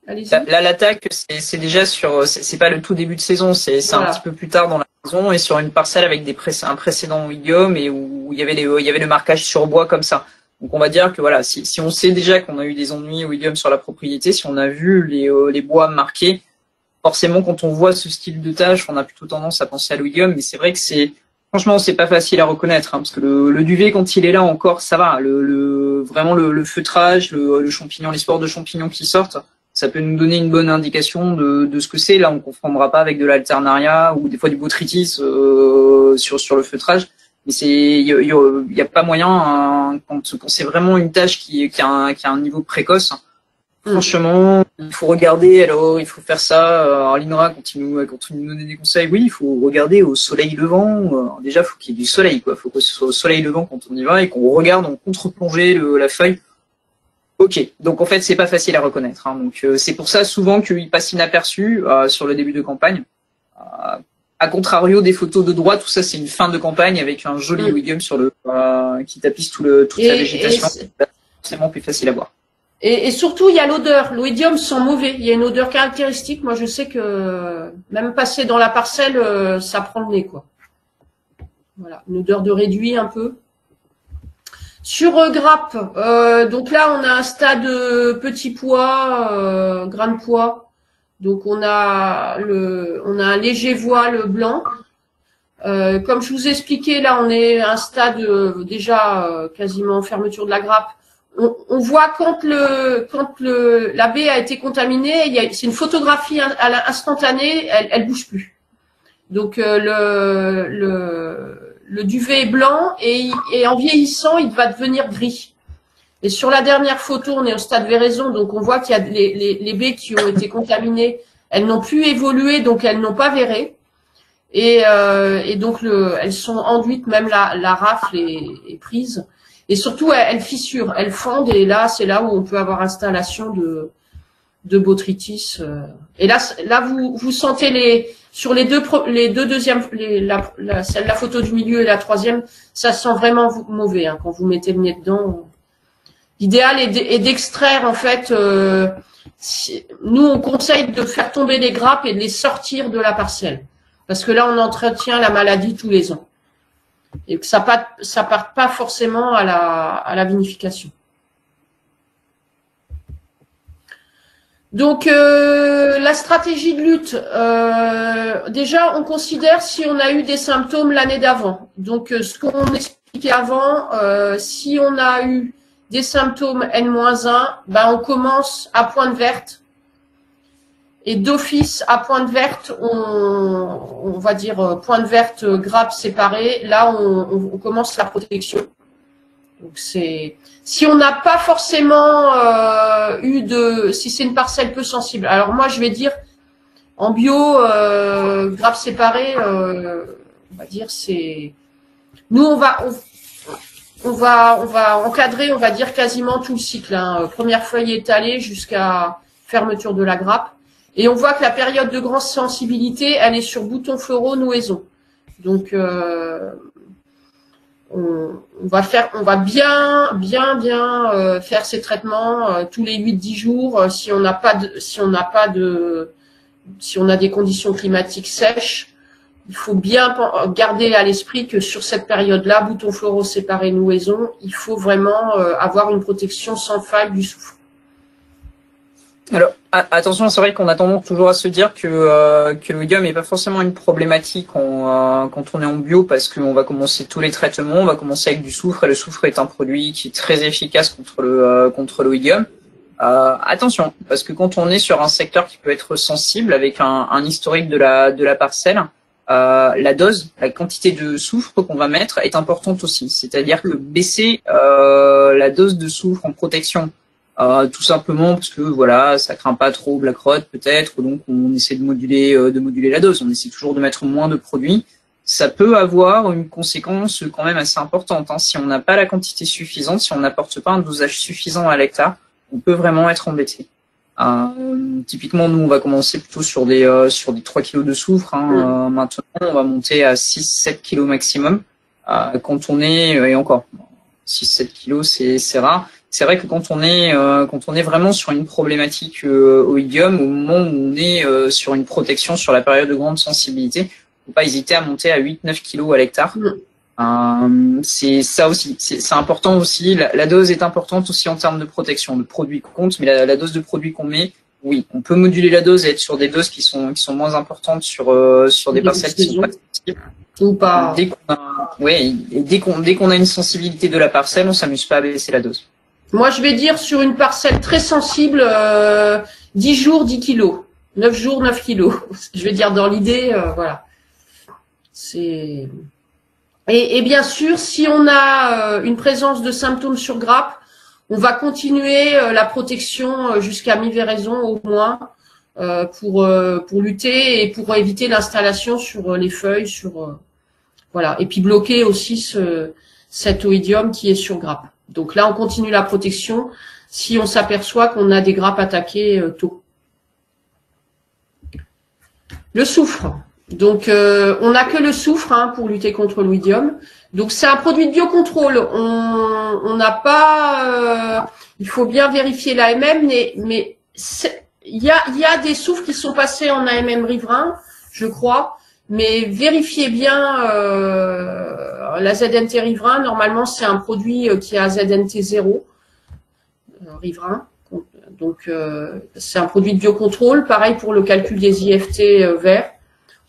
Là, l'attaque, c'est déjà c'est pas le tout début de saison, c'est un petit peu plus tard dans la saison et sur une parcelle avec un précédent oïdium et où il y avait le marquage sur bois comme ça. Donc on va dire que voilà, si on sait déjà qu'on a eu des ennuis oïdium sur la propriété, si on a vu les bois marqués, forcément quand on voit ce style de tache, on a plutôt tendance à penser à l'oïdium, mais c'est vrai que franchement, c'est pas facile à reconnaître, parce que le duvet, quand il est là encore, ça va. Vraiment le feutrage, le champignon, les spores de champignons qui sortent, ça peut nous donner une bonne indication de ce que c'est. Là, on confondra pas avec de l'alternaria ou des fois du botrytis sur le feutrage. Mais il y a pas moyen quand c'est vraiment une tâche qui a un niveau précoce. Franchement, il faut regarder. Alors, il faut faire ça. Alors, l'INRA, quand il nous donnait des conseils, oui, il faut regarder au soleil levant. Déjà, faut qu'il y ait du soleil, quoi. Faut que ce soit au soleil levant quand on y va et qu'on regarde en contre-plongée la feuille. Ok. Donc, en fait, c'est pas facile à reconnaître. Donc, c'est pour ça souvent qu'il passe inaperçu sur le début de campagne. À contrario des photos de droite, tout ça, c'est une fin de campagne avec un joli oïdium sur qui tapisse toute la végétation. C'est forcément plus facile à voir. Et surtout, il y a l'odeur. L'oïdium sent mauvais. Il y a une odeur caractéristique. Moi, je sais que même passer dans la parcelle, ça prend le nez, quoi. Voilà, une odeur de réduit un peu. Sur grappe, donc là, on a un stade petit pois, grain de pois. Donc on a un léger voile blanc. Comme je vous ai expliqué, là, on est à un stade déjà quasiment fermeture de la grappe. On voit quand la baie a été contaminée, c'est une photographie instantanée, elle bouge plus. Donc le duvet est blanc et en vieillissant, il va devenir gris. Et sur la dernière photo, on est au stade véraison, donc on voit qu'il y a les baies qui ont été contaminées, elles n'ont plus évolué, donc elles n'ont pas véré. Et donc elles sont enduites, même la rafle est prise. Et surtout, elles fissurent, elles fondent, et là, c'est là où on peut avoir installation de botrytis. Et là, vous sentez sur les deux deuxièmes, la photo du milieu et la troisième, ça sent vraiment mauvais hein, quand vous mettez le nez dedans. L'idéal est d'extraire en fait. Nous, on conseille de faire tomber les grappes et de les sortir de la parcelle, parce que là, on entretient la maladie tous les ans et que ça parte pas forcément à la vinification. Donc, la stratégie de lutte, déjà, on considère si on a eu des symptômes l'année d'avant. Donc, ce qu'on expliquait avant, si on a eu des symptômes N-1, ben, on commence à pointe verte. Et d'office, à pointe verte, on va dire pointe verte, grappe séparée. Là, on commence la protection. Donc, si on n'a pas forcément si c'est une parcelle peu sensible. Alors moi, je vais dire en bio, grappe séparée, on va dire nous on va encadrer, on va dire quasiment tout le cycle. Hein. Première feuille étalée jusqu'à fermeture de la grappe. Et on voit que la période de grande sensibilité, elle est sur boutons floraux, nouaison. Donc on va bien faire ces traitements tous les 8-10 jours si on a des conditions climatiques sèches. Il faut bien garder à l'esprit que sur cette période-là, boutons floraux séparés, nouaison, il faut vraiment avoir une protection sans faille du soufre. Alors, attention, c'est vrai qu'on a tendance toujours à se dire que l'oïdium n'est pas forcément une problématique quand on est en bio, parce qu'on va commencer tous les traitements, on va commencer avec du soufre, et le soufre est un produit qui est très efficace contre l'oïdium. Attention, parce que quand on est sur un secteur qui peut être sensible, avec un historique de la parcelle, la dose, la quantité de soufre qu'on va mettre est importante aussi. C'est-à-dire que baisser la dose de soufre en protection, tout simplement parce que voilà, ça craint pas trop Black Rot peut-être, donc on essaie de moduler la dose. On essaie toujours de mettre moins de produits. Ça peut avoir une conséquence quand même assez importante. Hein. Si on n'a pas la quantité suffisante, si on n'apporte pas un dosage suffisant à l'hectare, on peut vraiment être embêté. Typiquement, nous, on va commencer plutôt sur des 3 kilos de soufre. Hein. Maintenant, on va monter à 6-7 kilos maximum. Quand on est, et encore, 6-7 kilos, c'est rare. C'est vrai que quand on est vraiment sur une problématique oïdium, au moment où on est sur une protection sur la période de grande sensibilité, faut pas hésiter à monter à 8-9 kilos à l'hectare. C'est ça aussi, c'est important aussi. La dose est importante aussi en termes de protection. Le produit compte, mais la dose de produit qu'on met, oui, on peut moduler la dose et être sur des doses qui sont moins importantes sur des parcelles qui sont pas sensibles. Ou pas. Dès qu'on a une sensibilité de la parcelle, on s'amuse pas à baisser la dose. Moi, je vais dire sur une parcelle très sensible, 10 jours, 10 kilos. 9 jours, 9 kilos. Je vais dire dans l'idée, voilà. Et bien sûr, si on a une présence de symptômes sur grappe, on va continuer la protection jusqu'à mi-véraison au moins pour lutter et pour éviter l'installation sur les feuilles, voilà. Et puis bloquer aussi cet oïdium qui est sur grappe. Donc là, on continue la protection si on s'aperçoit qu'on a des grappes attaquées tôt. Le soufre. Donc, on n'a que le soufre pour lutter contre l'oïdium. Donc, c'est un produit de biocontrôle. On n'a pas... il faut bien vérifier l'AMM, mais il y a des soufres qui sont passés en AMM riverain, je crois. Mais vérifiez bien la ZNT riverain. Normalement, c'est un produit qui a ZNT 0 riverain. Donc, c'est un produit de biocontrôle. Pareil pour le calcul des IFT verts.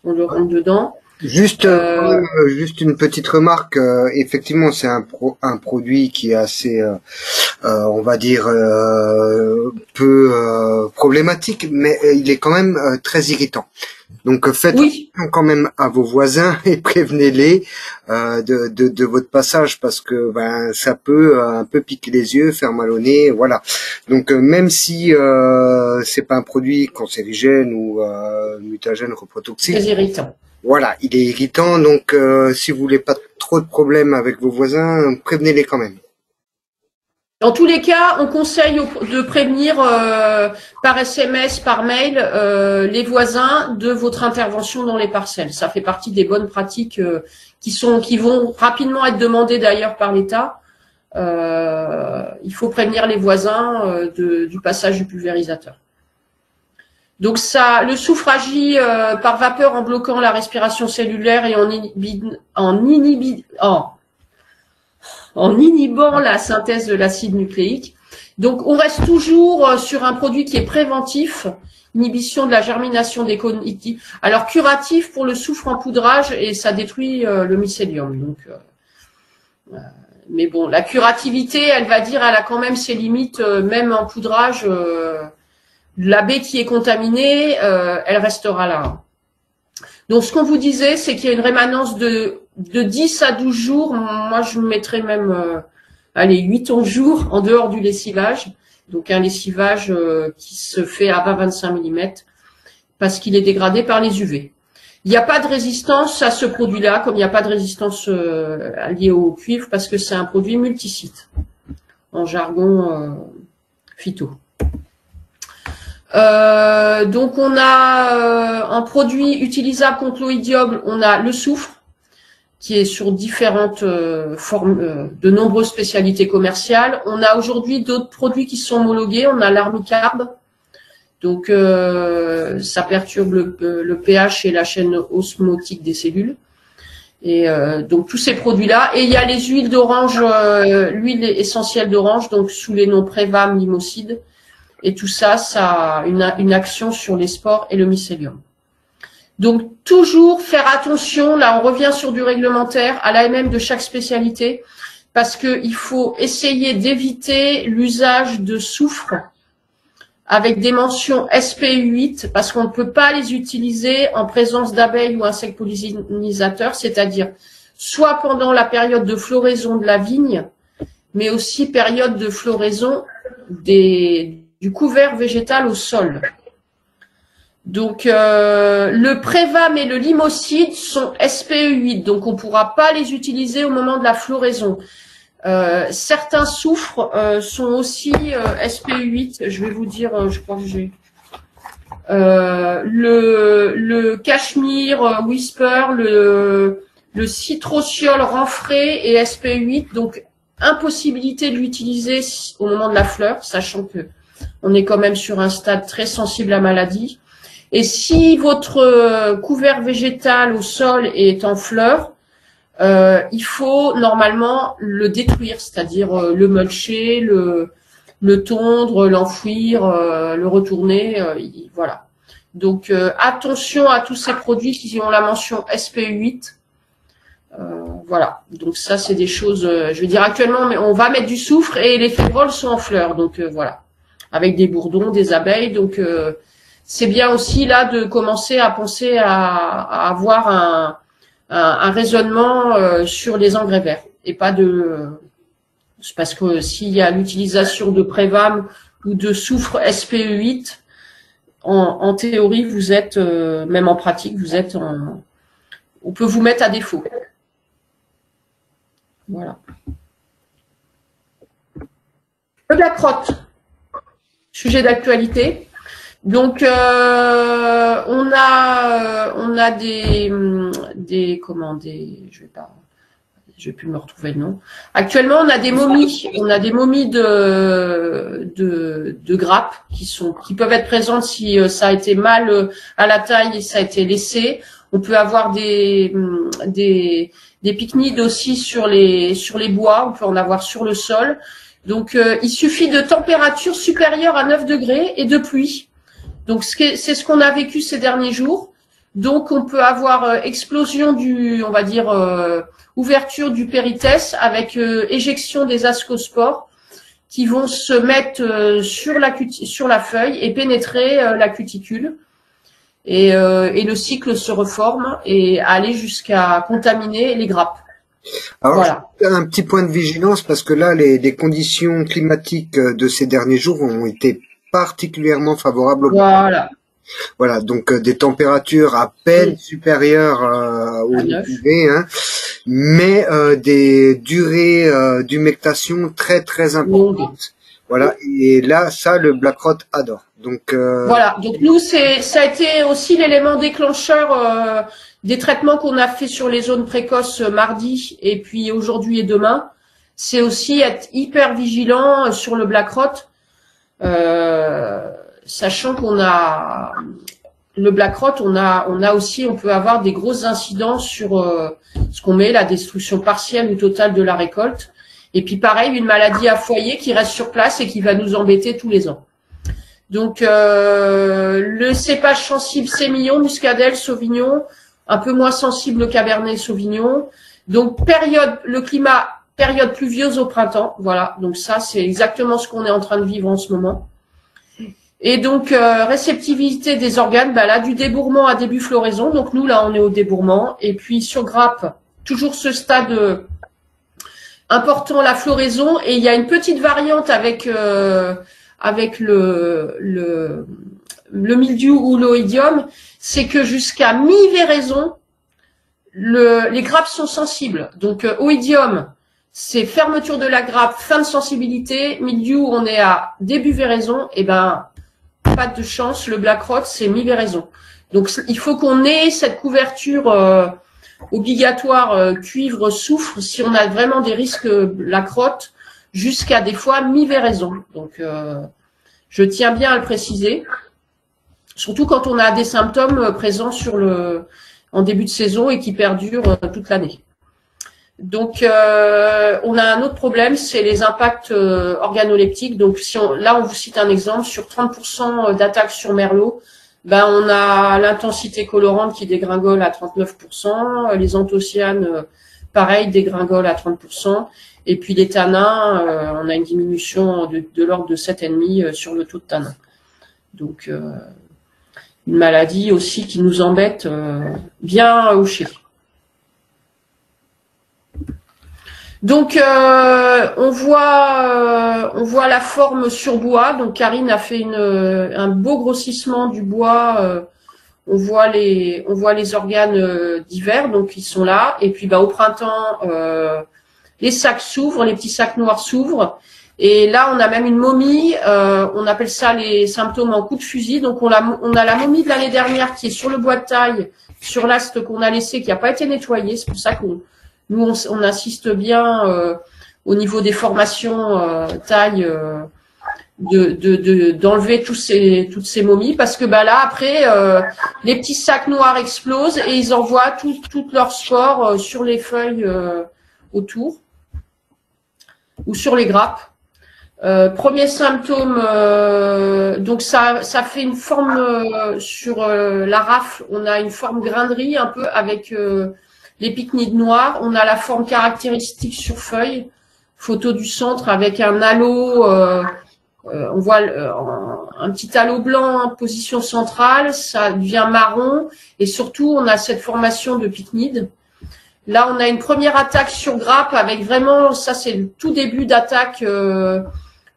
On le rentre dedans. Juste une petite remarque. Effectivement, c'est un produit qui est assez, on va dire, peu problématique, mais il est quand même très irritant. Donc faites attention quand même à vos voisins et prévenez-les de votre passage, parce que ça peut un peu piquer les yeux, faire mal au nez, voilà. Donc même si c'est pas un produit cancérigène ou mutagène, reprotoxique, très irritant. Voilà, il est irritant, donc si vous voulez pas trop de problèmes avec vos voisins, prévenez-les quand même. Dans tous les cas, on conseille de prévenir par SMS, par mail, les voisins de votre intervention dans les parcelles. Ça fait partie des bonnes pratiques qui vont rapidement être demandées d'ailleurs par l'État. Il faut prévenir les voisins du passage du pulvérisateur. Donc ça, le soufre agit par vapeur en bloquant la respiration cellulaire et en inhibant la synthèse de l'acide nucléique. Donc, on reste toujours sur un produit qui est préventif, inhibition de la germination des conitives. Alors, curatif pour le soufre en poudrage et ça détruit le mycélium. Donc, mais bon, la curativité, elle va dire, elle a quand même ses limites, même en poudrage. La baie qui est contaminée, elle restera là. Donc, ce qu'on vous disait, c'est qu'il y a une rémanence de 10 à 12 jours. Moi, je mettrais même, 8-11 jours en dehors du lessivage. Donc, un lessivage qui se fait à 20-25 mm parce qu'il est dégradé par les UV. Il n'y a pas de résistance à ce produit-là, comme il n'y a pas de résistance liée au cuivre, parce que c'est un produit multisite, en jargon phyto. Donc on a un produit utilisable contre l'eau ignoble, on a le soufre qui est sur différentes formes, de nombreuses spécialités commerciales. On a aujourd'hui d'autres produits qui sont homologués, on a l'armicarbe, donc ça perturbe le pH et la chaîne osmotique des cellules. Et donc tous ces produits-là. Et il y a les huiles d'orange, l'huile essentielle d'orange, donc sous les noms Prévam, Limocide. Et tout ça, ça a une action sur les spores et le mycélium. Donc, toujours faire attention, là on revient sur du réglementaire, à l'AMM de chaque spécialité, parce qu'il faut essayer d'éviter l'usage de soufre avec des mentions SPU8, parce qu'on ne peut pas les utiliser en présence d'abeilles ou insectes pollinisateurs, c'est-à-dire soit pendant la période de floraison de la vigne, mais aussi période de floraison du couvert végétal au sol. Donc, le Prévam et le Limocide sont SPE8, donc on ne pourra pas les utiliser au moment de la floraison. Certains soufres sont aussi SPE8, je vais vous dire, je crois que j'ai... le cachemire Whisper, le citrociol renfré et SPE8, donc impossibilité de l'utiliser au moment de la fleur, sachant que on est quand même sur un stade très sensible à maladie. Et si votre couvert végétal au sol est en fleurs, il faut normalement le détruire, c'est-à-dire le mulcher, le tondre, l'enfouir, le retourner, voilà. Donc attention à tous ces produits qui ont la mention SPE8. Voilà, donc ça c'est des choses, je veux dire actuellement, mais on va mettre du soufre et les févroles sont en fleurs, donc voilà, avec des bourdons, des abeilles, donc c'est bien aussi là de commencer à penser à avoir un raisonnement sur les engrais verts et pas parce que s'il y a l'utilisation de Prévam ou de soufre SPE8, en théorie vous êtes, même en pratique, on peut vous mettre à défaut. Voilà. Le black rot, sujet d'actualité. Donc on a des je vais plus me retrouver le nom. Actuellement, on a des momies de grappes qui peuvent être présentes si ça a été mal à la taille et ça a été laissé. On peut avoir des pycnides aussi sur les bois, on peut en avoir sur le sol. Donc il suffit de température supérieure à 9 degrés et de pluie. Donc c'est ce qu'on a vécu ces derniers jours. Donc on peut avoir explosion on va dire ouverture du péritès avec éjection des ascospores qui vont se mettre sur la feuille et pénétrer la cuticule. Et le cycle se reforme et aller jusqu'à contaminer les grappes. Alors, voilà. Un petit point de vigilance parce que là, les conditions climatiques de ces derniers jours ont été particulièrement favorables. Voilà. Voilà, donc des températures à peine supérieures au UV, hein, mais des durées d'humectation très très importantes. Voilà, et là, ça, le BlackRot adore. Donc voilà, donc nous, ça a été aussi l'élément déclencheur des traitements qu'on a fait sur les zones précoces mardi et puis aujourd'hui et demain. C'est aussi être hyper vigilant sur le BlackRot, sachant qu'on a le BlackRot, on peut avoir des grosses incidences sur ce qu'on met, la destruction partielle ou totale de la récolte. Et puis pareil, une maladie à foyer qui reste sur place et qui va nous embêter tous les ans. Donc le cépage sensible sémillon, muscadelle, sauvignon, un peu moins sensible le cabernet sauvignon. Donc le climat, période pluvieuse au printemps, voilà. Donc ça, c'est exactement ce qu'on est en train de vivre en ce moment. Et donc réceptivité des organes, là du débourrement à début floraison. Donc nous là, on est au débourrement. Et puis sur grappe, toujours ce stade important, la floraison. Et il y a une petite variante avec le mildiou ou l'oïdium, c'est que jusqu'à mi-véraison, les grappes sont sensibles. Donc oïdium, c'est fermeture de la grappe, fin de sensibilité. Mildiou, on est à début véraison, et pas de chance, le BlackRot, c'est mi-véraison. Donc il faut qu'on ait cette couverture obligatoire cuivre soufre si on a vraiment des risques BlackRot jusqu'à des fois mi-véraison. Donc je tiens bien à le préciser, surtout quand on a des symptômes présents en début de saison et qui perdurent toute l'année. Donc on a un autre problème, c'est les impacts organoleptiques. Donc là on vous cite un exemple, sur 30% d'attaques sur merlot, on a l'intensité colorante qui dégringole à 39%, les anthocyanes pareil dégringolent à 30%, et puis les tanins, on a une diminution de l'ordre de 7,5 sur le taux de tanin. Donc une maladie aussi qui nous embête bien au chez. Donc on voit la forme sur bois. Donc Karine a fait un beau grossissement du bois. On voit les organes divers, donc ils sont là. Et puis au printemps, les sacs s'ouvrent, les petits sacs noirs s'ouvrent. Et là on a même une momie. On appelle ça les symptômes en coup de fusil. Donc on a la momie de l'année dernière qui est sur le bois de taille, sur l'ast qu'on a laissé, qui n'a pas été nettoyé. C'est pour ça nous, on insiste bien au niveau des formations taille d'enlever toutes ces momies, parce que là après les petits sacs noirs explosent et ils envoient toutes leurs spores sur les feuilles autour ou sur les grappes. Premier symptôme, donc ça fait une forme sur la rafle, on a une forme grainerie un peu avec les pycnides noirs. On a la forme caractéristique sur feuille, photo du centre avec un halo, on voit un petit halo blanc en position centrale, ça devient marron, et surtout on a cette formation de pycnide. Là on a une première attaque sur grappe avec vraiment, ça c'est le tout début d'attaque,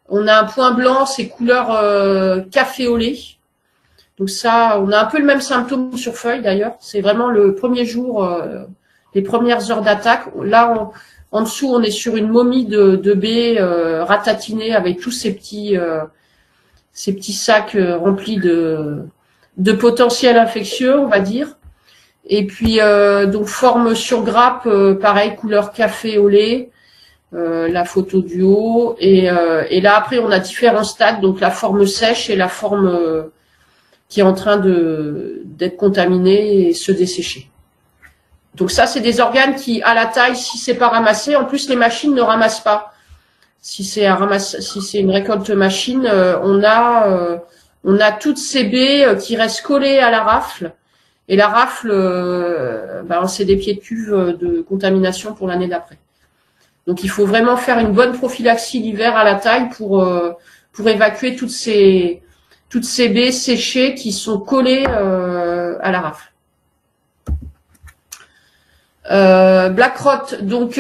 on a un point blanc, c'est couleur café au lait. Donc ça, on a un peu le même symptôme sur feuille d'ailleurs, c'est vraiment le premier jour, les premières heures d'attaque. Là, en dessous, on est sur une momie de baies ratatinée avec tous ces petits sacs remplis de potentiel infectieux, on va dire. Et puis, donc, forme sur grappe, pareil, couleur café au lait, la photo du haut. Et là, après, on a différents stades, donc la forme sèche et la forme qui est en train d'être contaminée et se dessécher. Donc ça, c'est des organes qui, à la taille, si c'est pas ramassé, en plus les machines ne ramassent pas. Si c'est une récolte machine, on a toutes ces baies qui restent collées à la rafle. Et la rafle, c'est des pieds de cuve de contamination pour l'année d'après. Donc il faut vraiment faire une bonne prophylaxie l'hiver à la taille pour évacuer toutes ces baies séchées qui sont collées à la rafle. BlackRot, donc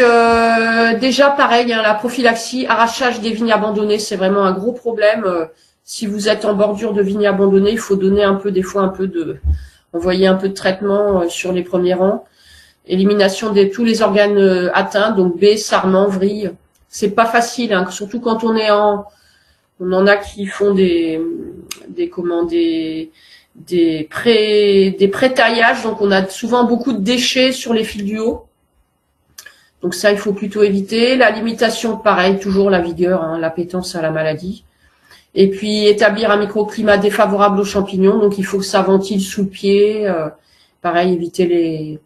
déjà pareil, la prophylaxie, arrachage des vignes abandonnées, c'est vraiment un gros problème. Si vous êtes en bordure de vignes abandonnées, il faut donner envoyer un peu de traitement sur les premiers rangs. élimination de tous les organes atteints, donc baies, sarments, vrilles. C'est pas facile, hein, surtout quand on en a qui font des pré-taillages, donc on a souvent beaucoup de déchets sur les fils du haut. Donc ça, il faut plutôt éviter. La limitation, pareil, toujours la vigueur, hein, l'appétence à la maladie. Et puis établir un microclimat défavorable aux champignons, donc il faut que ça ventile sous le pied. Pareil, éviter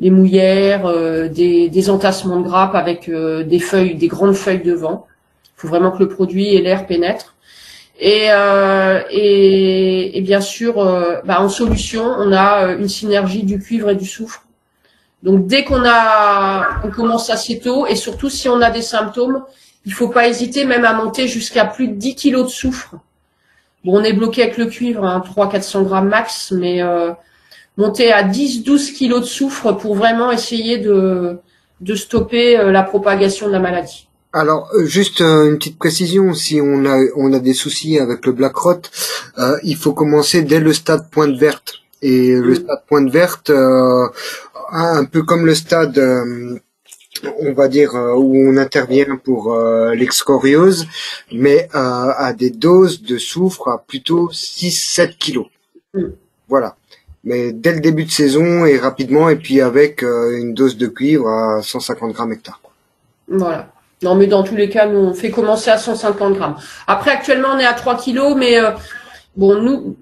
les mouillères, des entassements de grappes avec des grandes feuilles de vent. Il faut vraiment que le produit et l'air pénètrent. Et bien sûr, en solution, on a une synergie du cuivre et du soufre. Donc dès on commence assez tôt, et surtout si on a des symptômes, il faut pas hésiter même à monter jusqu'à plus de 10 kilos de soufre. Bon, on est bloqué avec le cuivre, hein, 300-400 grammes max, mais monter à 10-12 kilos de soufre pour vraiment essayer de stopper la propagation de la maladie. Alors, juste une petite précision, si on a des soucis avec le black rot, il faut commencer dès le stade pointe verte. Et le stade pointe verte, un peu comme le stade, on va dire, où on intervient pour l'excoriose, mais à des doses de soufre à plutôt 6-7 kilos. Voilà. Mais dès le début de saison et rapidement, et puis avec une dose de cuivre à 150 grammes hectare. Voilà. Non, mais dans tous les cas, nous, on fait commencer à 150 grammes. Après, actuellement, on est à 3 kilos, mais bon, nous,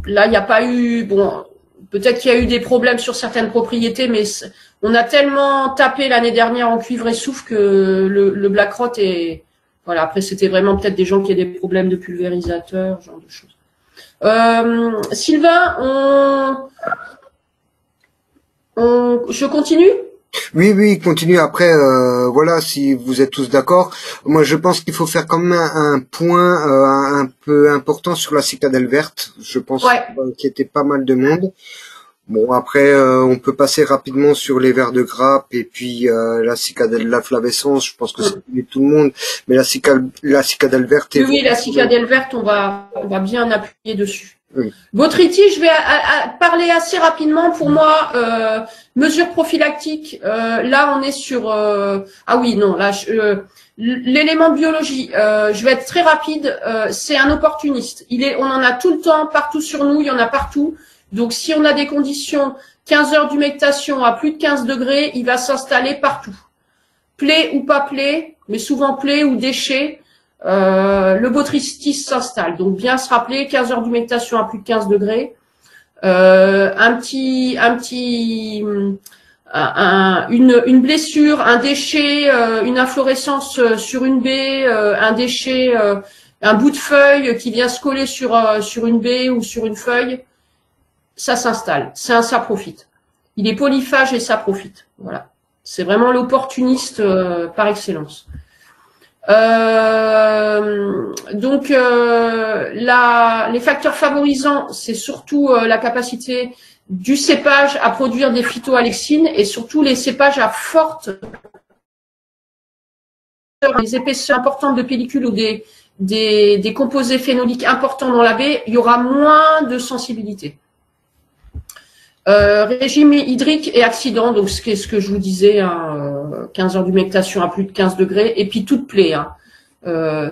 là, il n'y a pas eu... Bon, peut-être qu'il y a eu des problèmes sur certaines propriétés, mais on a tellement tapé l'année dernière en cuivre et soufre que le black rot est... Voilà, après, c'était vraiment peut-être des gens qui avaient des problèmes de pulvérisateur, ce genre de choses. Sylvain, je continue? Oui, continue. Après, voilà, si vous êtes tous d'accord. Moi, je pense qu'il faut faire quand même un point un peu important sur la cicadelle verte. Je pense qu'il y était pas mal de monde. Bon, après, on peut passer rapidement sur les vers de grappe et puis la cicadelle, la flavescence. Je pense que c'est tout le monde. Mais la cicadelle verte. Oui, la cicadelle verte, on va bien appuyer dessus. Oui. Botrytis, je vais parler assez rapidement. Pour moi, mesures prophylactiques. Là, on est sur. Ah oui, non. Là, l'élément de biologie. Je vais être très rapide. C'est un opportuniste. On en a tout le temps, partout sur nous. Il y en a partout. Donc, si on a des conditions 15 heures d'humectation à plus de 15 degrés, il va s'installer partout. Plaie ou pas plaie, mais souvent plaie ou déchet. Le botrytis s'installe. Donc bien se rappeler 15 heures d'humectation à plus de 15 degrés. Une blessure, un déchet, une inflorescence sur une baie, un déchet, un bout de feuille qui vient se coller sur une baie ou sur une feuille, ça s'installe. C'est un saprofite. Il est polyphage et saprofite. Voilà. C'est vraiment l'opportuniste par excellence. Donc les facteurs favorisants, c'est surtout la capacité du cépage à produire des phytoalexines et surtout les cépages à forte les épaisseurs importantes de pellicule ou des composés phénoliques importants dans la baie, il y aura moins de sensibilité. Régime hydrique et accident, donc ce que je vous disais, 15 heures d'humectation à plus de 15 degrés, et puis toute plaie,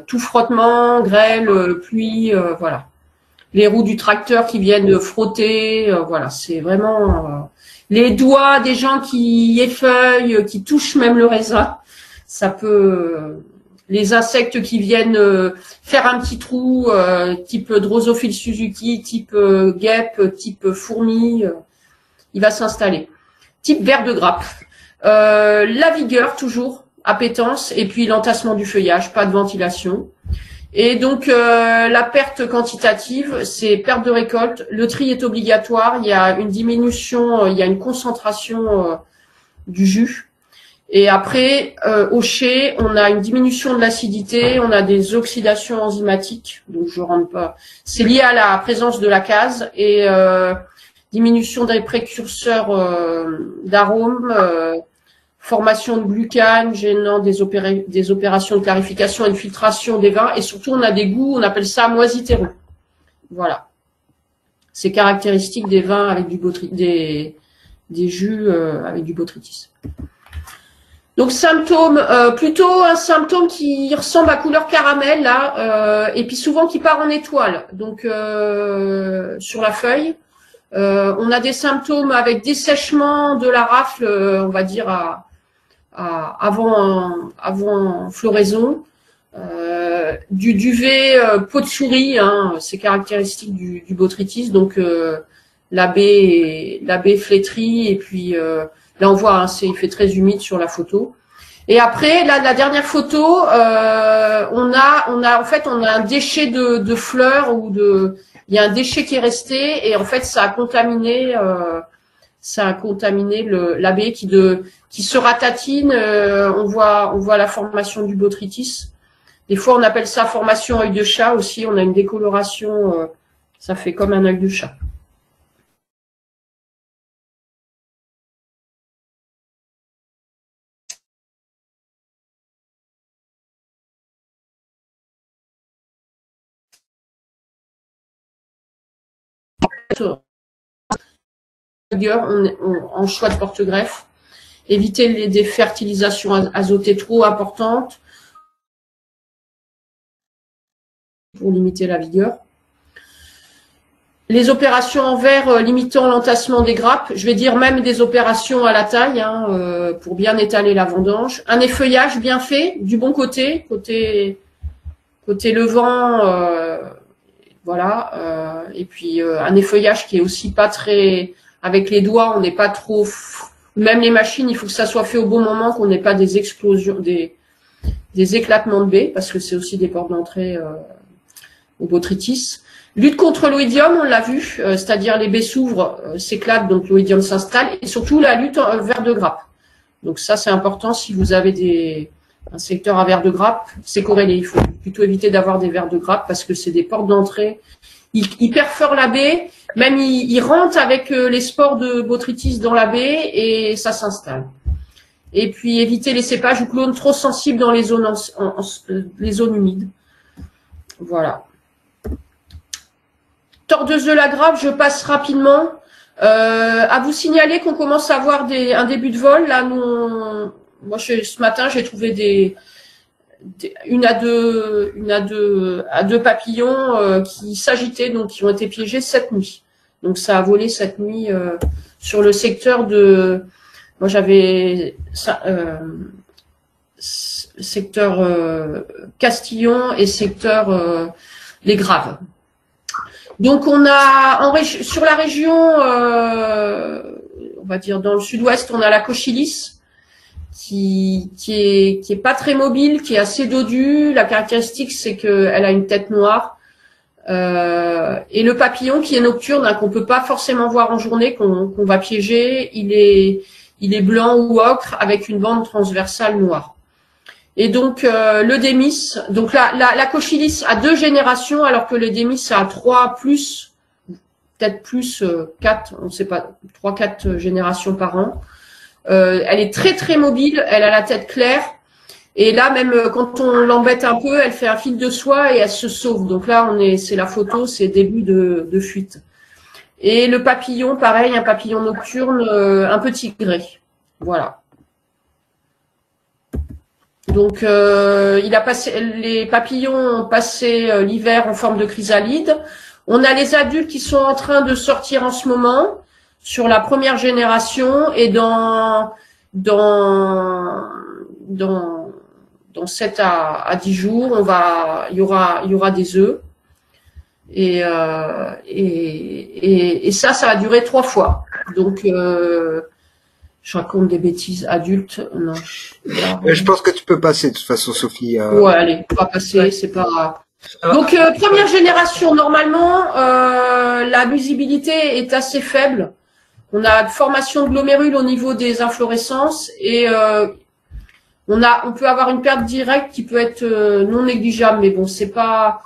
tout frottement, grêle, pluie, voilà. Les roues du tracteur qui viennent frotter, voilà, c'est vraiment les doigts des gens qui effeuillent, qui touchent même le raisin, ça peut. Les insectes qui viennent faire un petit trou, type Drosophile Suzuki, type guêpe, type fourmi. Il va s'installer. Type ver de grappe. La vigueur, toujours, appétence, et puis l'entassement du feuillage, pas de ventilation. Et donc, la perte quantitative, c'est perte de récolte. Le tri est obligatoire. Il y a une diminution, il y a une concentration du jus. Et après, au chai, on a une diminution de l'acidité, on a des oxydations enzymatiques. Donc, je rentre pas. C'est lié à la présence de la case et diminution des précurseurs d'arômes, formation de glucane, gênant des opérations de clarification et de filtration des vins, et surtout on a des goûts, on appelle ça moisitéreux. Voilà. C'est caractéristique des vins avec des jus avec du botrytis. Donc symptômes, plutôt un symptôme qui ressemble à couleur caramel là, et puis souvent qui part en étoile. Donc sur la feuille, on a des symptômes avec dessèchement de la rafle, on va dire avant floraison, du duvet peau de souris, hein, c'est caractéristique du botrytis. Donc la baie flétrie, et puis là, on voit, hein, il fait très humide sur la photo. Et après, là, la dernière photo, on a un déchet de fleurs il y a un déchet qui est resté, et en fait, ça a contaminé la baie qui se ratatine. On voit la formation du botrytis. Des fois, on appelle ça formation œil de chat aussi. On a une décoloration, ça fait comme un œil de chat. En choix de porte-greffe, éviter les défertilisations azotées trop importantes pour limiter la vigueur. Les opérations en verre limitant l'entassement des grappes, je vais dire même des opérations à la taille, hein, pour bien étaler la vendange. Un effeuillage bien fait, du bon côté levant, voilà, et puis un effeuillage qui est aussi pas très, avec les doigts, on n'est pas trop, même les machines, il faut que ça soit fait au bon moment, qu'on n'ait pas des explosions, des éclatements de baies, parce que c'est aussi des portes d'entrée au botrytis. Lutte contre l'oïdium, on l'a vu, c'est-à-dire les baies s'ouvrent, s'éclatent, donc l'oïdium s'installe, et surtout la lutte vers de grappe. Donc ça, c'est important si vous avez un secteur à vers de grappe, c'est corrélé. Il faut plutôt éviter d'avoir des vers de grappe parce que c'est des portes d'entrée. Ils perforent la baie, même ils rentrent avec les spores de botrytis dans la baie et ça s'installe. Et puis éviter les cépages ou clones trop sensibles dans les zones humides. Voilà. Tordeuse de la grappe, je passe rapidement. À vous signaler qu'on commence à avoir un début de vol. Là, moi, ce matin, j'ai trouvé une à deux papillons qui s'agitaient, donc qui ont été piégés cette nuit. Donc ça a volé cette nuit sur le secteur de. Moi, j'avais secteur Castillon et secteur Les Graves. Donc on a sur la région, on va dire dans le sud-ouest, on a la cochylisse qui est pas très mobile, qui est assez dodue. La caractéristique, c'est qu'elle a une tête noire. Et le papillon qui est nocturne, hein, qu'on peut pas forcément voir en journée, qu'on va piéger, il est blanc ou ocre avec une bande transversale noire. Et donc le démis, donc la cochylisse a 2 générations, alors que le démis a 3 plus, peut-être plus 4, on ne sait pas, 3-4 générations par an. Elle est très très mobile, elle a la tête claire. Et là, même quand on l'embête un peu, elle fait un fil de soie et elle se sauve. Donc là, c'est la photo, c'est début de fuite. Et le papillon, pareil, un papillon nocturne, un peu tigré. Voilà. Donc, les papillons ont passé l'hiver en forme de chrysalide. On a les adultes qui sont en train de sortir en ce moment sur la première génération, et dans 7 à 10 jours, il y aura des œufs. Et ça va durer 3 fois. Donc, je raconte des bêtises. Adultes, non. Je pense que tu peux passer de toute façon, Sophie. Ouais, allez, on va passer, c'est pas. Donc, première génération, normalement, la visibilité est assez faible. On a formation de glomérules au niveau des inflorescences et on peut avoir une perte directe qui peut être non négligeable, mais bon, c'est pas,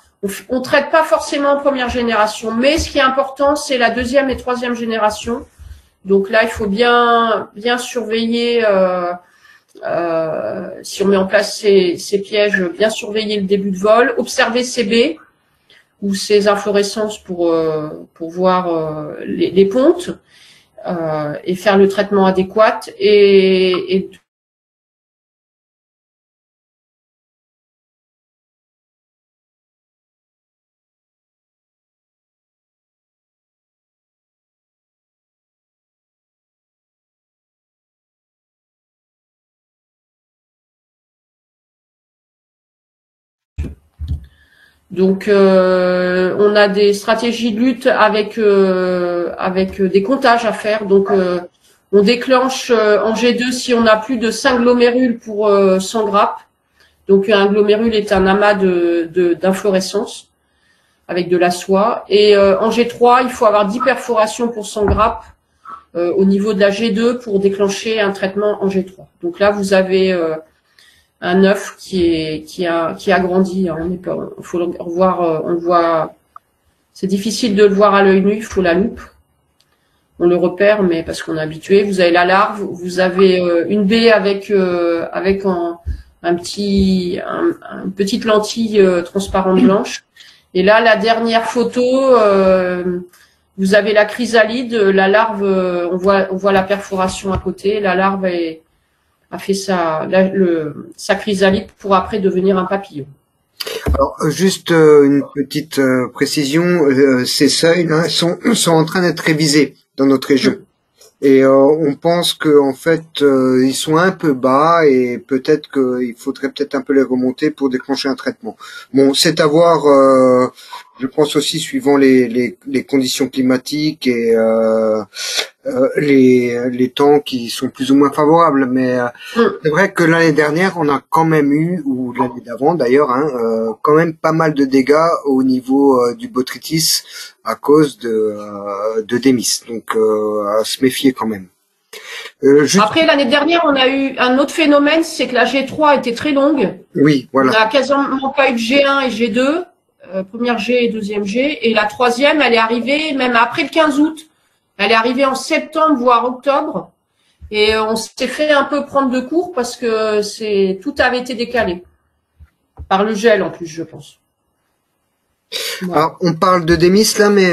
on traite pas forcément en première génération. Mais ce qui est important, c'est la 2e et 3e génération. Donc là, il faut bien surveiller, si on met en place ces pièges, bien surveiller le début de vol, observer ces baies ou ces inflorescences pour voir les pontes. et faire le traitement adéquat. Et donc, on a des stratégies de lutte avec des comptages à faire. Donc, on déclenche en G2 si on a plus de 5 glomérules pour 100 grappes. Donc, un glomérule est un amas d'inflorescence avec de la soie. Et en G3, il faut avoir 10 perforations pour 100 grappes au niveau de la G2 pour déclencher un traitement en G3. Donc là, vous avez un œuf qui a grandi. On n'est pas, faut le revoir. On le voit. C'est difficile de le voir à l'œil nu. Il faut la loupe. On le repère, mais parce qu'on est habitué. Vous avez la larve. Vous avez une baie avec une petite lentille transparente blanche. Et là, la dernière photo, vous avez la chrysalide. La larve, on voit la perforation à côté. La larve a fait sa chrysalide pour après devenir un papillon. Alors, juste une petite précision, ces seuils là sont en train d'être révisés dans notre région. Et on pense que en fait ils sont un peu bas et peut-être qu'il faudrait peut-être un peu les remonter pour déclencher un traitement. Bon, c'est à voir. Je pense aussi suivant les conditions climatiques et les temps qui sont plus ou moins favorables. Mais c'est vrai que l'année dernière, on a quand même eu, ou l'année d'avant d'ailleurs, quand même pas mal de dégâts au niveau du botrytis à cause de Démis. Donc à se méfier quand même. Après, l'année dernière, on a eu un autre phénomène, c'est que la G3 était très longue. Oui, voilà. On a quasiment pas eu de G1 et G2. Première G et deuxième G, et la troisième, elle est arrivée même après le 15 août. Elle est arrivée en septembre, voire octobre, et on s'est fait un peu prendre de court parce que tout avait été décalé. Par le gel, en plus, je pense. Voilà. Alors, on parle de Démis, là, mais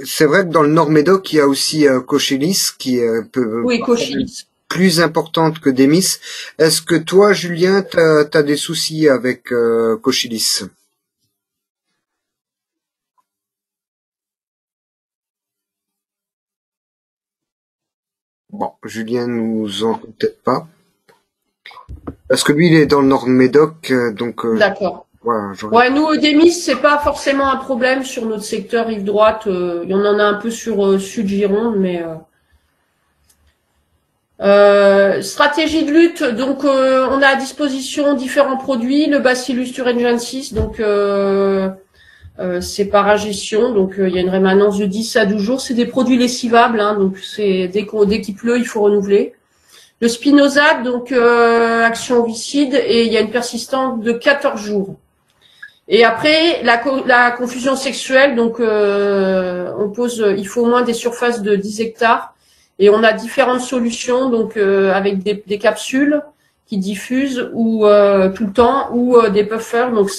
c'est vrai que dans le Nord-Médoc, il y a aussi Cochilis, qui est plus importante que Démis. Est-ce que toi, Julien, t'as des soucis avec Cochilis? Bon, Julien nous entend peut-être pas. Parce que lui, il est dans le Nord-Médoc, donc... D'accord. Voilà, ouais, nous, Démis, c'est pas forcément un problème sur notre secteur rive droite. Il y en a un peu sur Sud-Gironde, mais... stratégie de lutte, donc on a à disposition différents produits. Le Bacillus thuringiensis, donc... c'est par ingestion, donc il y a une rémanence de 10 à 12 jours. C'est des produits lessivables, donc c'est dès qu'il pleut, il faut renouveler. Le spinosad, donc action ovicide, et il y a une persistance de 14 jours. Et après, la confusion sexuelle, donc il faut au moins des surfaces de 10 hectares, et on a différentes solutions, donc avec des capsules qui diffusent ou tout le temps, ou des puffers, donc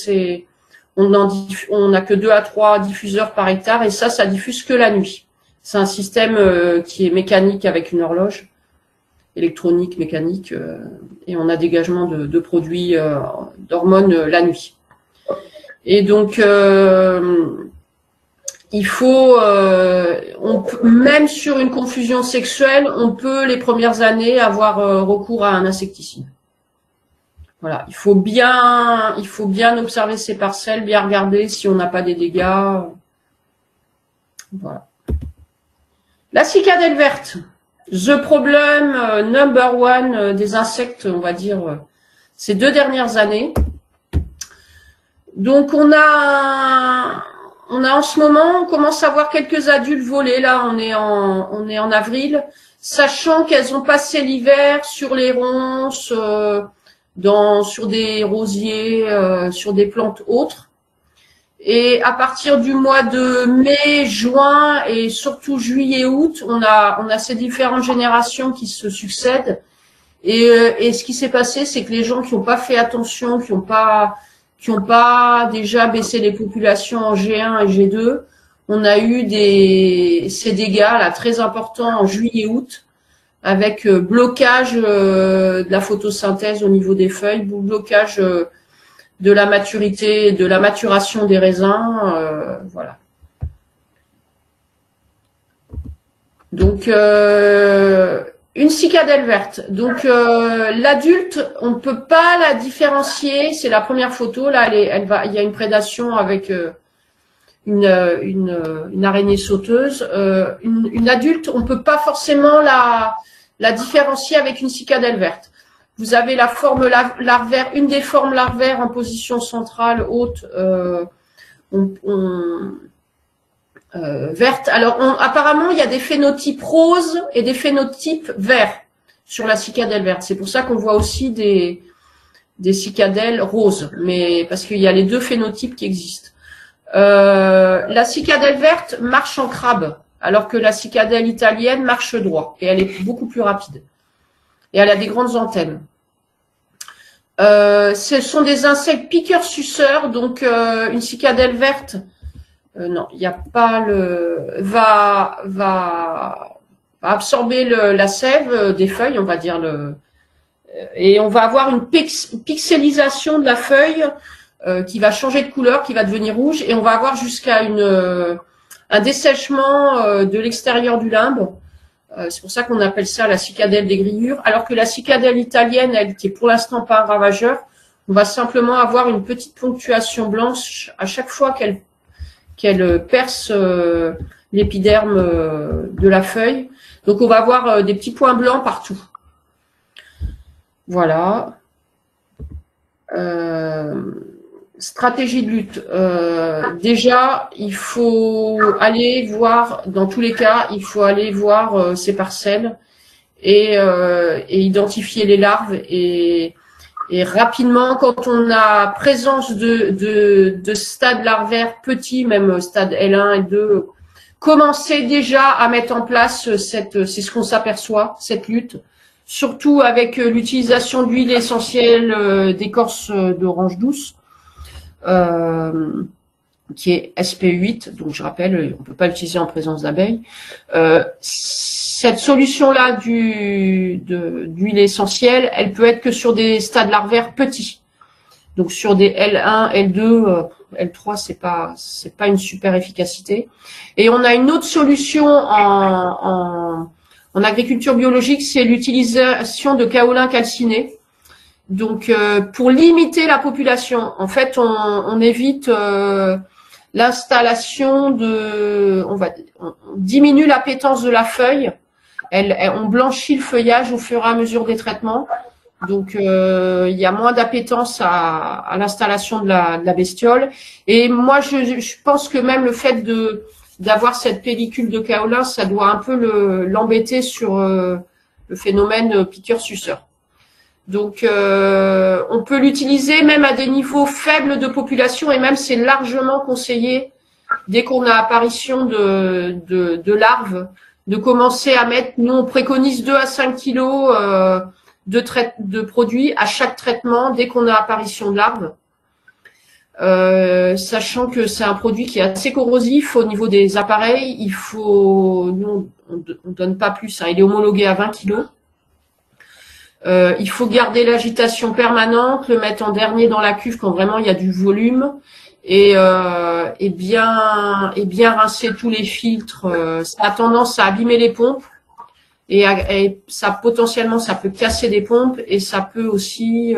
on n'a que 2 à 3 diffuseurs par hectare, et ça diffuse que la nuit. C'est un système qui est mécanique avec une horloge, électronique, mécanique, et on a dégagement de produits d'hormones la nuit. Et donc, il faut, même sur une confusion sexuelle, on peut les premières années avoir recours à un insecticide. Voilà, il faut bien observer ces parcelles, bien regarder si on n'a pas des dégâts. Voilà. La cicadelle verte, the problem number one des insectes, on va dire, ces 2 dernières années. Donc on a en ce moment, on commence à voir quelques adultes voler. Là, on est en avril, sachant qu'elles ont passé l'hiver sur les ronces. Sur des rosiers, sur des plantes autres. Et à partir du mois de mai, juin et surtout juillet, août, on a ces différentes générations qui se succèdent. Et ce qui s'est passé, c'est que les gens qui n'ont pas fait attention, qui ont pas déjà baissé les populations en G1 et G2, on a eu ces dégâts là très importants en juillet-août, avec blocage de la photosynthèse au niveau des feuilles, blocage de la maturité, de la maturation des raisins, voilà. Donc une cicadelle verte. Donc l'adulte, on ne peut pas la différencier. C'est la première photo là. Il y a une prédation avec une araignée sauteuse. Une adulte, on ne peut pas forcément la différencier avec une cicadelle verte. Vous avez la forme larvaire, une des formes larvaires en position centrale haute, verte. Alors, apparemment, il y a des phénotypes roses et des phénotypes verts sur la cicadelle verte. C'est pour ça qu'on voit aussi des cicadelles roses, mais parce qu'il y a les deux phénotypes qui existent. La cicadelle verte marche en crabe, alors que la cicadelle italienne marche droit, et elle est beaucoup plus rapide. Et elle a des grandes antennes. Ce sont des insectes piqueurs-suceurs, donc une cicadelle verte, non, il n'y a pas va absorber la sève des feuilles, on va dire et on va avoir une pixelisation de la feuille qui va changer de couleur, qui va devenir rouge, et on va avoir jusqu'à un dessèchement de l'extérieur du limbe. C'est pour ça qu'on appelle ça la cicadelle des grillures, alors que la cicadelle italienne, elle, qui est pour l'instant pas un ravageur, on va simplement avoir une petite ponctuation blanche à chaque fois qu'elle perce l'épiderme de la feuille. Donc on va avoir des petits points blancs partout. Voilà. Stratégie de lutte. Déjà, il faut aller voir, dans tous les cas, il faut aller voir ces parcelles et identifier les larves et rapidement, quand on a présence de stades larvaires petits, même stade L1 et 2, commencer déjà à mettre en place c'est ce qu'on s'aperçoit, cette lutte, surtout avec l'utilisation d'huile essentielle d'écorce d'orange douce, qui est SP8, donc je rappelle, on peut pas l'utiliser en présence d'abeilles. Cette solution-là d'huile essentielle, elle peut être que sur des stades larvaires petits. Donc sur des L1, L2, L3, c'est pas une super efficacité. Et on a une autre solution en agriculture biologique, c'est l'utilisation de kaolin calciné. Donc pour limiter la population, en fait, on évite l'installation on diminue l'appétence de la feuille. On blanchit le feuillage au fur et à mesure des traitements. Donc, il y a moins d'appétence à l'installation de la bestiole. Et moi, je pense que même le fait d'avoir cette pellicule de kaolin, ça doit un peu l'embêter sur le phénomène piqueur-suceur. Donc, on peut l'utiliser même à des niveaux faibles de population, et même c'est largement conseillé, dès qu'on a apparition de larves, de commencer à mettre, nous on préconise 2 à 5 kilos de produits à chaque traitement dès qu'on a apparition de larves, sachant que c'est un produit qui est assez corrosif au niveau des appareils. Nous on donne pas plus, hein, il est homologué à 20 kilos. Il faut garder l'agitation permanente, le mettre en dernier dans la cuve quand vraiment il y a du volume, et bien rincer tous les filtres. Ça a tendance à abîmer les pompes, et ça potentiellement ça peut casser des pompes, et ça peut aussi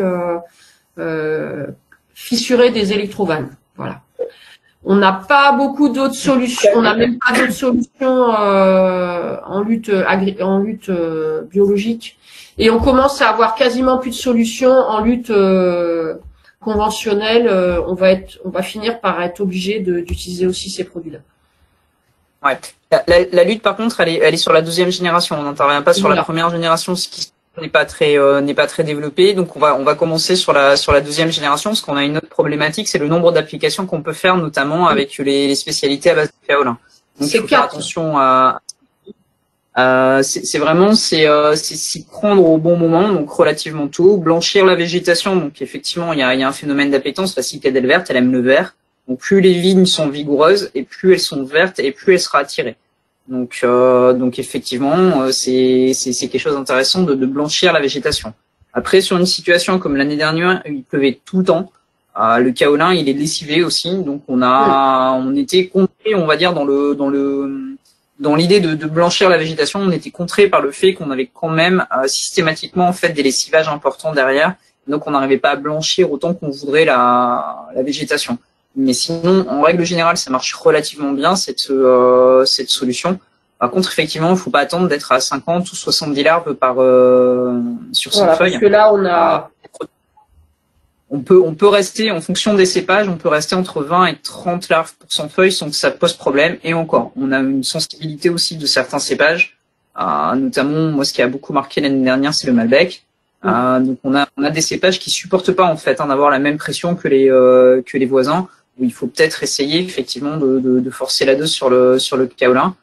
fissurer des électrovannes. Voilà. On n'a pas beaucoup d'autres solutions. On n'a même pas d'autres solutions en lutte biologique. Et on commence à avoir quasiment plus de solutions en lutte conventionnelle. On va finir par être obligé d'utiliser aussi ces produits-là. Ouais. La lutte, par contre, elle est sur la 2e génération. On n'intervient pas sur la première génération, ce qui n'est pas très développé. Donc on va commencer sur la 2e génération, parce qu'on a une autre problématique, c'est le nombre d'applications qu'on peut faire, notamment avec les spécialités à base de kaolin. Donc il faut faire attention à c'est vraiment s'y prendre au bon moment, donc relativement tôt, blanchir la végétation. Donc effectivement, il y a un phénomène d'appétence. La cicadelle verte, elle aime le vert. Donc plus les vignes sont vigoureuses et plus elles sont vertes et plus elle sera attirée. Donc effectivement, c'est quelque chose d'intéressant de blanchir la végétation. Après, sur une situation comme l'année dernière, il pleuvait tout le temps. Le kaolin, il est lessivé aussi, donc on était contré, on va dire, dans l'idée de blanchir la végétation, on était contré par le fait qu'on avait quand même systématiquement en fait des lessivages importants derrière, donc on n'arrivait pas à blanchir autant qu'on voudrait la végétation. Mais sinon, en règle générale, ça marche relativement bien cette solution. Par contre, effectivement, il ne faut pas attendre d'être à 50 ou 70 larves sur 100 feuilles. Parce que là, on peut rester, en fonction des cépages, on peut rester entre 20 et 30 larves pour 100 feuilles sans que ça pose problème. Et encore, on a une sensibilité aussi de certains cépages, notamment, moi, ce qui a beaucoup marqué l'année dernière, c'est le Malbec. Donc, on a des cépages qui supportent pas, en fait, d'avoir la même pression que les voisins, où il faut peut-être essayer, effectivement, de forcer la dose sur le kaolin.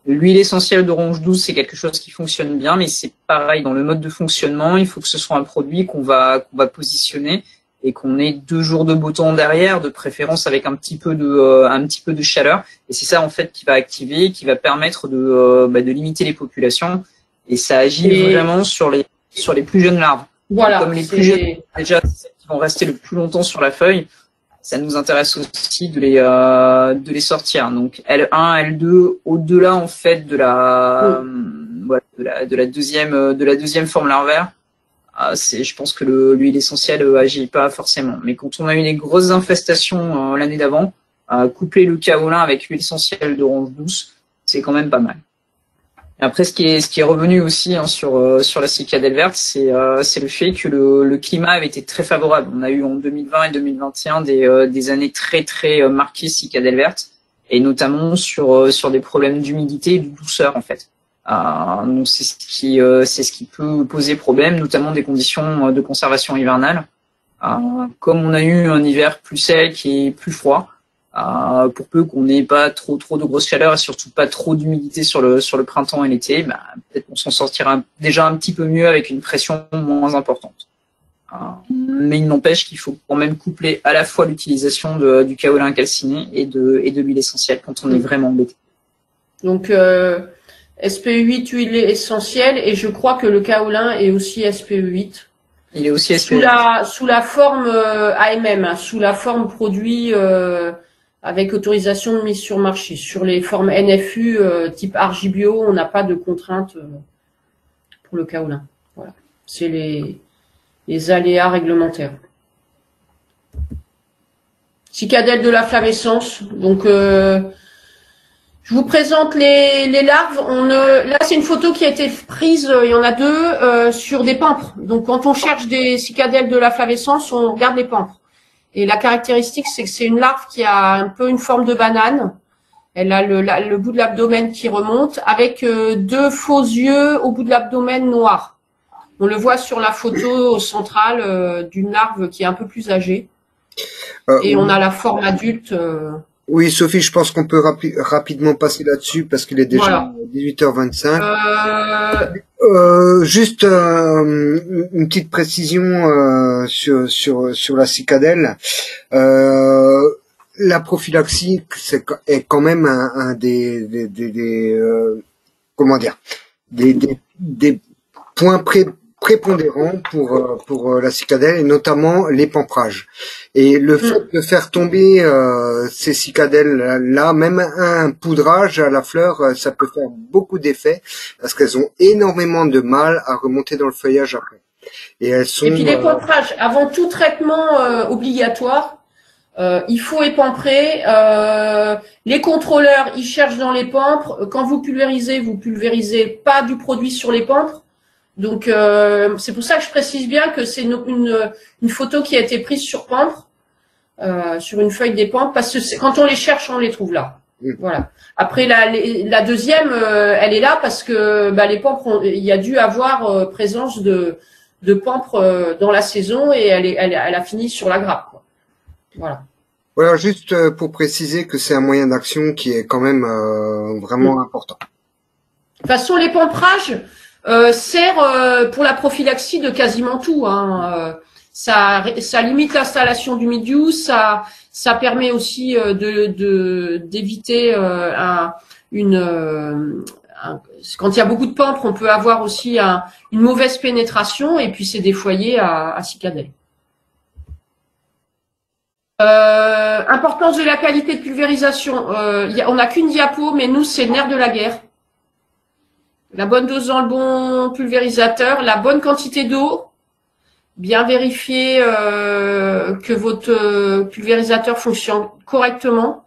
L'huile essentielle d'orange douce, c'est quelque chose qui fonctionne bien, mais c'est pareil, dans le mode de fonctionnement, il faut que ce soit un produit qu'on va positionner et qu'on ait 2 jours de beau temps derrière, de préférence avec un petit peu de chaleur. Et c'est ça, en fait, qui va activer, qui va permettre de limiter les populations. Et ça agit vraiment sur les plus jeunes larves. Voilà. Comme les plus jeunes, déjà, celles qui vont rester le plus longtemps sur la feuille, ça nous intéresse aussi de les sortir. Donc L1, L2, au-delà en fait de la deuxième forme larvaire, je pense que l'huile essentielle agit pas forcément. Mais quand on a eu des grosses infestations l'année d'avant, coupler le kaolin avec l'huile essentielle d'orange douce, c'est quand même pas mal. Après, ce qui est revenu aussi sur la cicadelle verte, c'est le fait que le climat avait été très favorable. On a eu en 2020 et 2021 des années très très marquées cicadelle verte, et notamment sur des problèmes d'humidité et de douceur en fait. Donc c'est ce qui peut poser problème, notamment des conditions de conservation hivernale. Comme on a eu un hiver plus sec et plus froid. Pour peu qu'on n'ait pas trop de grosse chaleur et surtout pas trop d'humidité sur le printemps et l'été, peut-être qu'on s'en sortira déjà un petit peu mieux avec une pression moins importante. Mais il n'empêche qu'il faut quand même coupler à la fois l'utilisation du kaolin calciné et de l'huile essentielle quand on est vraiment embêté. Donc SPE8, huile essentielle, et je crois que le kaolin est aussi SPE8. Il est aussi SPE8. Sous la forme AMM, sous la forme produit avec autorisation de mise sur marché. Sur les formes NFU type Argibio, on n'a pas de contrainte pour le kaolin. Voilà. C'est les aléas réglementaires. Cicadelle de la flavescence. Donc, je vous présente les larves. Là, c'est une photo qui a été prise, il y en a 2, sur des pampres. Donc, quand on cherche des cicadelles de la flavescence, on regarde les pampres. Et la caractéristique, c'est que c'est une larve qui a un peu une forme de banane. Elle a le bout de l'abdomen qui remonte, avec 2 faux yeux au bout de l'abdomen noir. On le voit sur la photo centrale d'une larve qui est un peu plus âgée. Et on a la forme adulte. Oui, Sophie, je pense qu'on peut rapidement passer là-dessus parce qu'il est déjà 18h25. Juste une petite précision sur la cicadelle. La prophylaxie est quand même un des comment dire, des points prépondérants pour la cicadelle, et notamment l'épamprage. Et le fait de faire tomber ces cicadelles-là, même un poudrage à la fleur, ça peut faire beaucoup d'effets parce qu'elles ont énormément de mal à remonter dans le feuillage après. Et puis l'épamprage, avant tout traitement obligatoire, il faut épamprer. Les contrôleurs, ils cherchent dans les pampres. Quand vous pulvérisez pas du produit sur les pampres. Donc c'est pour ça que je précise bien que c'est une photo qui a été prise sur pampre, sur une feuille des pampres, parce que quand on les cherche, on les trouve là. Voilà. Après la deuxième, elle est là parce que les pampres, il y a dû avoir présence de pampres dans la saison, et elle a fini sur la grappe, quoi. Voilà. Voilà, juste pour préciser que c'est un moyen d'action qui est quand même vraiment important. De toute façon, l'épamprage sert pour la prophylaxie de quasiment tout. ça limite l'installation du milieu, ça permet aussi d'éviter quand il y a beaucoup de pampres, on peut avoir aussi une mauvaise pénétration, et puis c'est des foyers à cicadelle. Importance de la qualité de pulvérisation. On n'a qu'une diapo, mais nous, c'est le nerf de la guerre. La bonne dose dans le bon pulvérisateur, la bonne quantité d'eau, bien vérifier que votre pulvérisateur fonctionne correctement,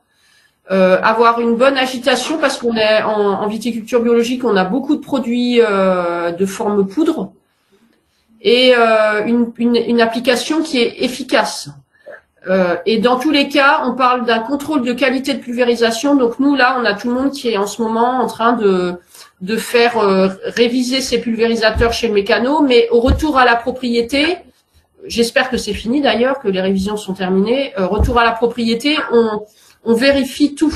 avoir une bonne agitation, parce qu'on est en viticulture biologique, on a beaucoup de produits de forme poudre, et une application qui est efficace. Et dans tous les cas, on parle d'un contrôle de qualité de pulvérisation. Donc nous, là, on a tout le monde qui est en ce moment en train de faire réviser ses pulvérisateurs chez le mécano, mais au retour à la propriété, j'espère que c'est fini d'ailleurs, que les révisions sont terminées, retour à la propriété, on vérifie tout.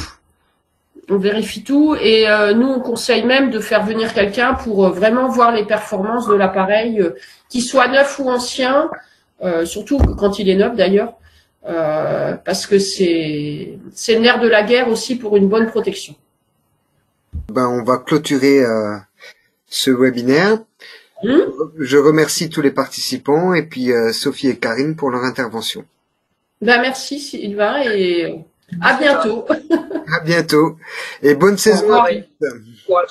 On vérifie tout, et nous, on conseille même de faire venir quelqu'un pour vraiment voir les performances de l'appareil, qu'il soit neuf ou ancien, surtout quand il est neuf d'ailleurs, parce que c'est le nerf de la guerre aussi pour une bonne protection. On va clôturer ce webinaire. Je remercie tous les participants, et puis Sophie et Karine pour leur intervention. Merci Sylvain, et à bientôt. À bientôt, et bonne saison. Au revoir.